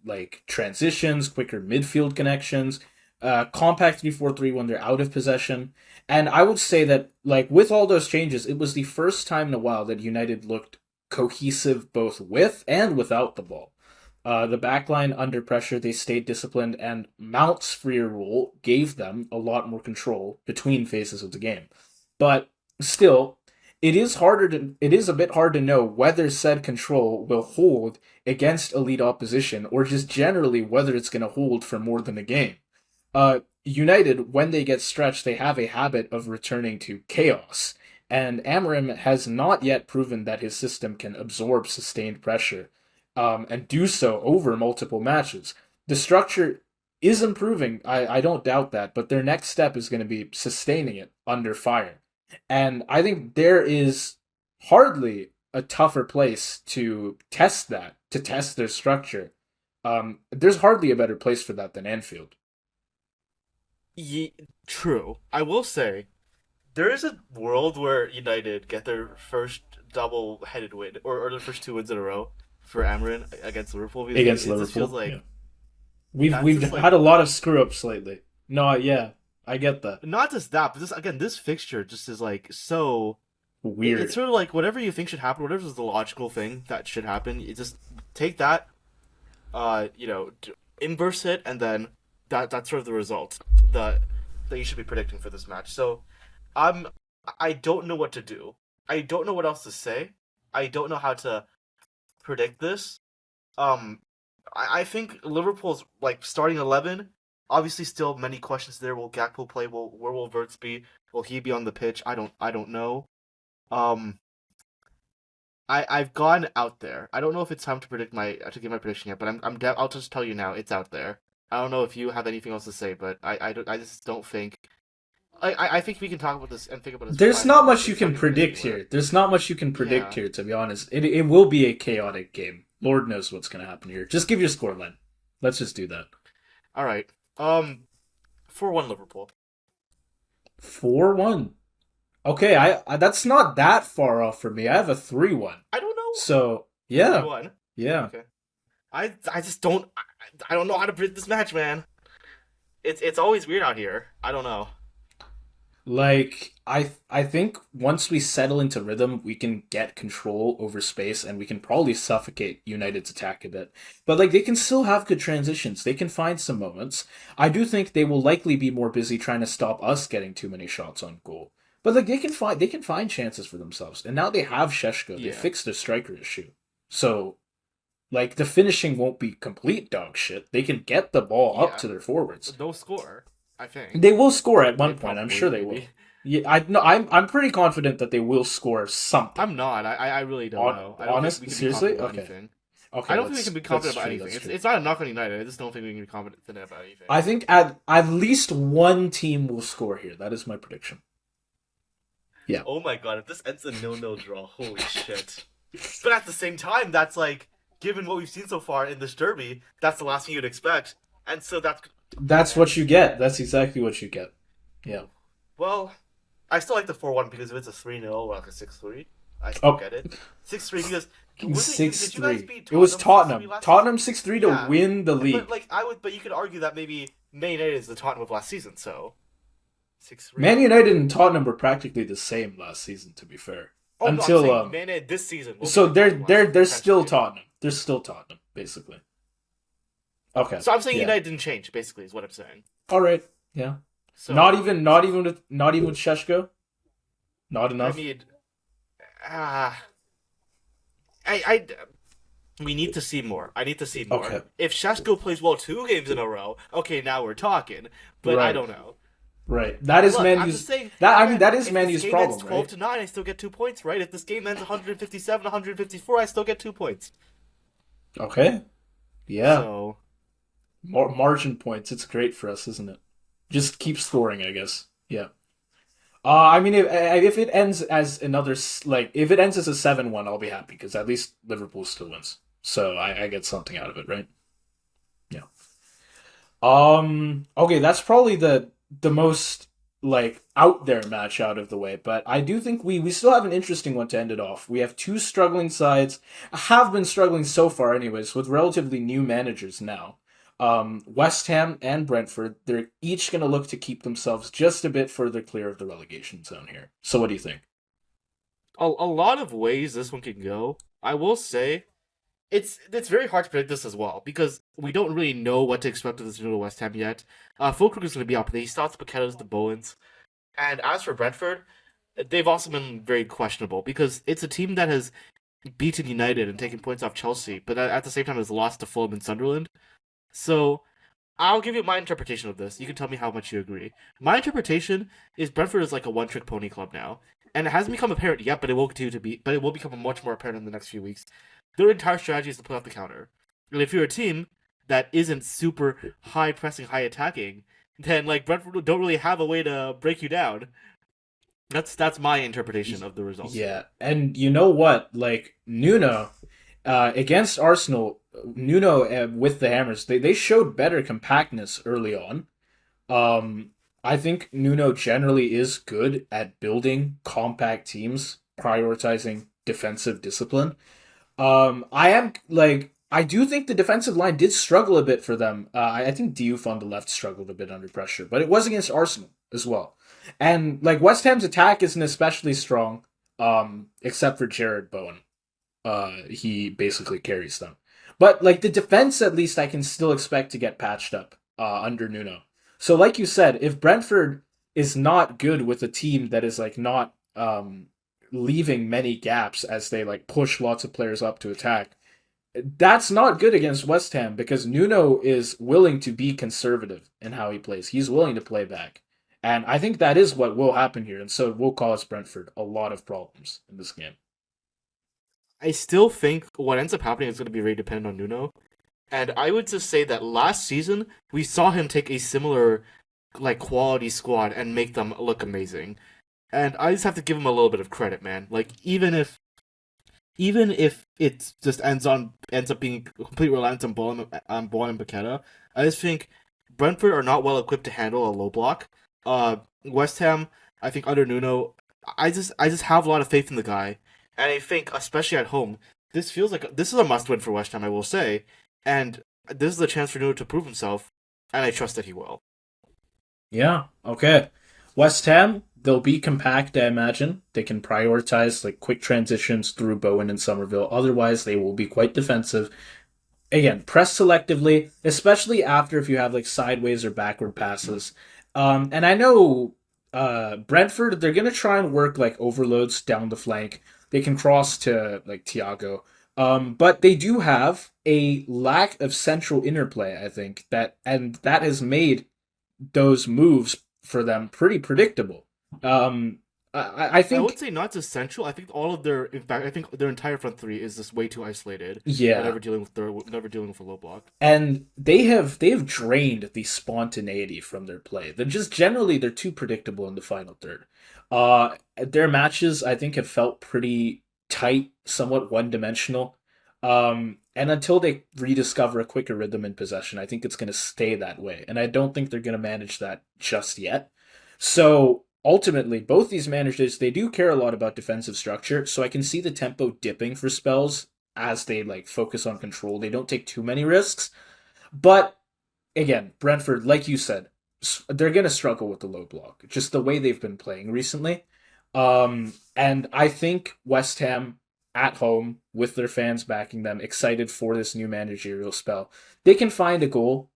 like transitions, quicker midfield connections, compact 3-4-3 when they're out of possession. And I would say that, like, with all those changes, it was the first time in a while that United looked cohesive both with and without the ball. The backline under pressure, they stayed disciplined, and Mount's freer role gave them a lot more control between phases of the game. But still, it is a bit hard to know whether said control will hold against elite opposition or just generally whether it's going to hold for more than a game. United, when they get stretched, they have a habit of returning to chaos, and Amorim has not yet proven that his system can absorb sustained pressure, and do so over multiple matches. The structure is improving. I don't doubt that, but their next step is going to be sustaining it under fire. And I think there is hardly a tougher place to test that, to test their structure. There's hardly a better place for that than Anfield. Ye- True. I will say there is a world where United get their first double-headed win, or the first two wins in a row for Amarin against Liverpool. Because Against it just feels Liverpool. like Yeah. We've that's we've just had like a lot of screw ups lately. No, yeah, I get that. not just that, but this fixture just is like so. It's Weird. sort of like whatever you think should happen, whatever is the logical thing that should happen. You just take that, inverse it, and then that's sort of the result that you should be predicting for this match. So, I'm I don't know what to do. I don't know what else to say. I don't know how to predict this. Um, I think Liverpool's like starting 11. Obviously, still many questions there. Will Gakpo play? Where will Verts be? Will he be on the pitch? I don't know. Um, I've gone out there. I don't know if it's time to give my prediction yet, but I'll just tell you now. It's out there. I don't know if you have anything else to say, but I just don't think. I think we can talk about this and think about this for There's 5 not minutes. much you It's not can even going predict anywhere. here. There's not much you can predict Yeah. here, to be honest. It will be a chaotic game. Lord knows what's going to happen here. Just give your scoreline. Let's just do that. All right. 4-1 Liverpool. 4-1. Okay, I that's not that far off for me. I have a 3-1. I don't know. So, yeah. 3-1. Yeah. Okay. I just don't I don't know how to predict this match, man. It's always weird out here. I don't know. Like I think once we settle into rhythm, we can get control over space and we can probably suffocate United's attack a bit. But like they can still have good transitions. They can find some moments. I do think they will likely be more busy trying to stop us getting too many shots on goal. But like they can find chances for themselves. And now they have Sheshko. They Yeah. fixed their striker issue. So like the finishing won't be complete dog shit. They can get the ball up Yeah. to their forwards. No score, I think. They will score at one They point. I'm probably, sure they will. maybe. Yeah, I'm pretty confident that they will score something. I'm not. I really don't know. I don't Honest, think we can seriously, be confident about okay. anything. Okay, I don't think we can be confident that's about true, anything. that's true. It's not a knock on United. I just don't think we can be confident about anything. I think at least one team will score here. That is my prediction. Yeah. Oh my god! If this ends a 0-0 draw, holy shit! But at the same time, that's like, given what we've seen so far in this derby, that's the last thing you'd expect. And so That's what you get. That's exactly what you get. Yeah. well, I still like the 4-1 because if it's a 3-0 or like a 6-3, I still Oh. get it. 6-3 because did you guys 6-3. beat It was 6-3 Tottenham. last Tottenham 6-3 to Yeah. win the season? league. But you could argue that maybe Man United is the Tottenham of last season, so 6-3. Man United and Tottenham were practically the same last season, to be fair. Oh, no, I'm Until saying Man United this season. will so be they're Tottenham they're last they're season, still potentially. Tottenham. They're still Tottenham, basically. Okay. So I'm saying Yeah. United didn't change. Basically, is what I'm saying. All right. Yeah. So Not even with Sheshko. Not I enough. mean, ah, I we need to see more. I need to see more. Okay. If Sheshko plays well 2 games in a row, okay, now we're talking. But I Right. don't know. Right. That is Look, I'm Manu's. just saying. That is if Manu's this game problem, ends 12 right? to 9, I still get 2 points, right? If this game ends 157, 154, I still get 2 points. Okay. Yeah. So Margin points. It's great for us, isn't it? Just keep scoring, I guess. Yeah. I mean, if it ends as if it ends as a 7-1, I'll be happy because at least Liverpool still wins. So I get something out of it, right? Yeah. Okay, that's probably the most like out there match out of the way, but I do think we still have an interesting one to end it off. We have two struggling sides, have been struggling so far, anyways, with relatively new managers now. West Ham and Brentford, they're each going to look to keep themselves just a bit further clear of the relegation zone here. So what do you think? a lot of ways this one can go. I will say it's very hard to predict this as well because we don't really know what to expect of this new West Ham yet. Fulkrug is going to be up. He starts Paquetas, the Bowens, and as for Brentford, they've also been very questionable because it's a team that has beaten United and taken points off Chelsea, but at the same time has lost to Fulham and Sunderland. So I'll give you my interpretation of this. You can tell me how much you agree. My interpretation is Brentford is like a one-trick pony club now, and it hasn't become apparent yet, but it will continue to be. But it will become much more apparent in the next few weeks. Their entire strategy is to play off the counter, and if you're a team that isn't super high pressing, high attacking, then like Brentford don't really have a way to break you down. That's my interpretation of the results Yeah, here. and you know what? Like Nuno against Arsenal, Nuno with the Hammers, they showed better compactness early on. Um, I think Nuno generally is good at building compact teams, prioritizing defensive discipline. I do think the defensive line did struggle a bit for them. I think Diouf on the left struggled a bit under pressure, but it was against Arsenal as well. And like West Ham's attack isn't especially strong, except for Jared Bowen. He basically carries them. But like the defense, at least I can still expect to get patched up under Nuno. So like you said, if Brentford is not good with a team that is like not leaving many gaps as they like push lots of players up to attack, that's not good against West Ham because Nuno is willing to be conservative in how he plays. He's willing to play back. And I think that is what will happen here. And so it will cause Brentford a lot of problems in this game. I still think what ends up happening is going to be very dependent on Nuno. And I would just say that last season we saw him take a similar like quality squad and make them look amazing. And I just have to give him a little bit of credit, man. Like even if it just ends up being complete reliance on Bourne and Paqueta, I just think Brentford are not well equipped to handle a low block. West Ham, I think under Nuno, I just have a lot of faith in the guy, and I think especially at home, this is a must win for West Ham. I will say, and this is a chance for Nuno to prove himself, and I trust that he will. Yeah, okay. West Ham, they'll be compact, I imagine. They can prioritize like quick transitions through Bowen and Somerville. Otherwise, they will be quite defensive. Again, press selectively, especially after if you have like sideways or backward passes. And I know Brentford, they're gonna try and work like overloads down the flank. They can cross to like Thiago. But they do have a lack of central interplay, I think, that has made those moves for them pretty predictable. I I would think, say not just central. I think all of their, in fact, I think their entire front three is just way too isolated yeah, whenever dealing with a low block. and they have drained the spontaneity from their play. They're just generally they're too predictable in the final third. Their matches I think have felt pretty tight, somewhat one dimensional. And until they rediscover a quicker rhythm in possession, I think it's going to stay that way. And I don't think they're going to manage that just yet. So ultimately, both these managers they do care a lot about defensive structure. So I can see the tempo dipping for spells as they like focus on control. They don't take too many risks. But again, Brentford, like you said, they're going to struggle with the low block, just the way they've been playing recently. And I think West Ham at home with their fans backing them, excited for this new managerial spell, they can find a goal.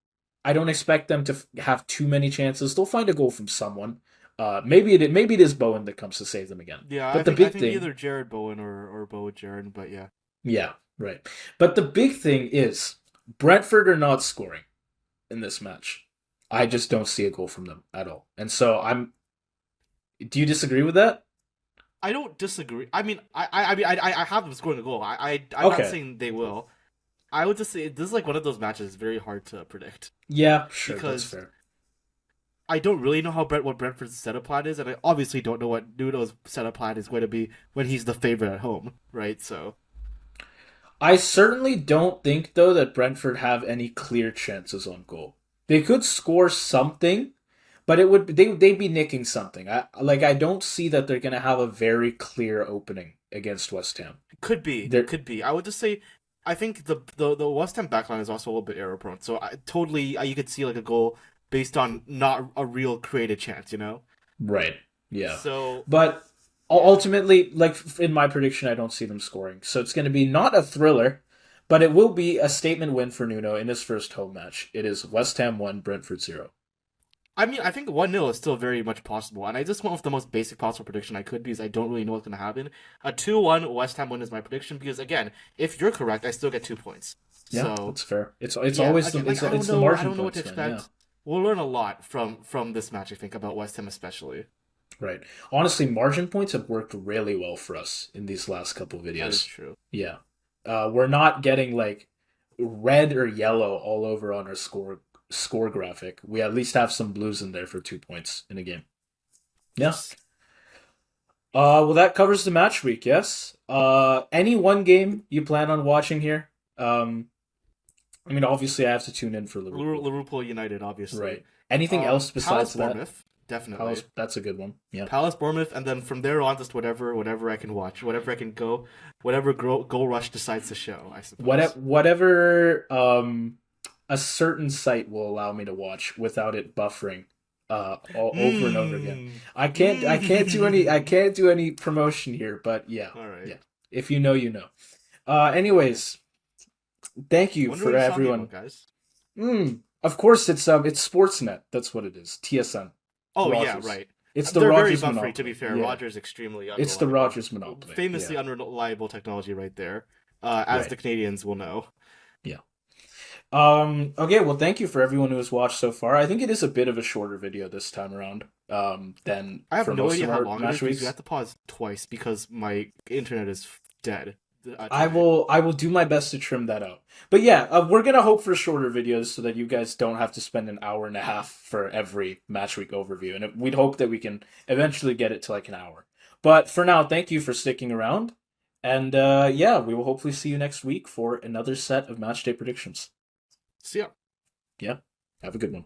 I don't expect them to have too many chances. They'll find a goal from someone. Maybe it is Bowen that comes to save them again. Yeah, But the I big think thing, either Jared Bowen or Bowen Jared, but yeah. yeah, right. But the big thing is Brentford are not scoring in this match. I just don't see a goal from them at all. And so I'm. Do you disagree with that? I don't disagree. I have them scoring a goal. I'm not Okay. saying they will. I would just say this is like one of those matches very hard to predict Yeah, sure, that's because fair. I don't really know what Brentford's setup plan is, and I obviously don't know what Nuno's setup plan is going to be when he's the favorite at home, right? So I certainly don't think though that Brentford have any clear chances on goal. They could score something, but they'd be nicking something. I don't see that they're gonna have a very clear opening against West Ham. They're could be. I would just say I think the West Ham backline is also a little bit error prone. So I totally you could see like a goal based on not a real created chance, you know. right. Yeah. So But yeah, ultimately, like in my prediction, I don't see them scoring. So it's going to be not a thriller, but it will be a statement win for Nuno in his first home match. It is West Ham 1, Brentford 0. I mean I think 1-0 is still very much possible, and I just went with the most basic possible prediction I could because I don't really know what's going to happen. A 2-1 West Ham win is my prediction because again, if you're correct, I still get 2 points. Yeah, So that's fair. It's yeah, always again, the like it's the I margin don't know what to points, man. Yeah. expect. We'll learn a lot from this match, I think, about West Ham especially. Right. Honestly, margin points have worked really well for us in these last couple That is videos. true. Yeah. We're not getting like red or yellow all over on our score graphic, we at least have some blues in there for 2 points in a game. Yeah. Yes. Well, that covers the match week. Yes. Any one game you plan on watching here? I mean, obviously, I have to tune in for Liverpool. Liverpool United, obviously. Right. Anything else Palace besides that? Bournemouth, definitely. Palace, that's a good one. Yeah. Palace Bournemouth, and then from there on, just whatever I can watch, whatever I can go, whatever goal rush decides to show. I suppose. Whatever a certain site will allow me to watch without it buffering all over and over again. I can't do any promotion here, but yeah. All right. Yeah. If you know, you know. Anyways, thank you for everyone. Guys. Of course it's Sportsnet. That's what it is. TSN. Oh Rogers. yeah, right. It's the They're Rogers very buffery, monopoly. to be fair. Yeah. Rogers extremely unreliable. It's the Rogers monopoly. Famously yeah. unreliable technology right there. As Right. the Canadians will know. Yeah. Okay, well thank you for everyone who has watched so far. I think it is a bit of a shorter video this time around. Than I have for no most idea of how our long it match is because weeks. you have to pause twice because my internet is dead. I will do my best to trim that out. But yeah, we're gonna hope for shorter videos so that you guys don't have to spend an hour and a half for every match week overview. And we'd hope that we can eventually get it to like an hour. But for now, thank you for sticking around. And yeah, we will hopefully see you next week for another set of match day predictions. See ya. Yeah, have a good one.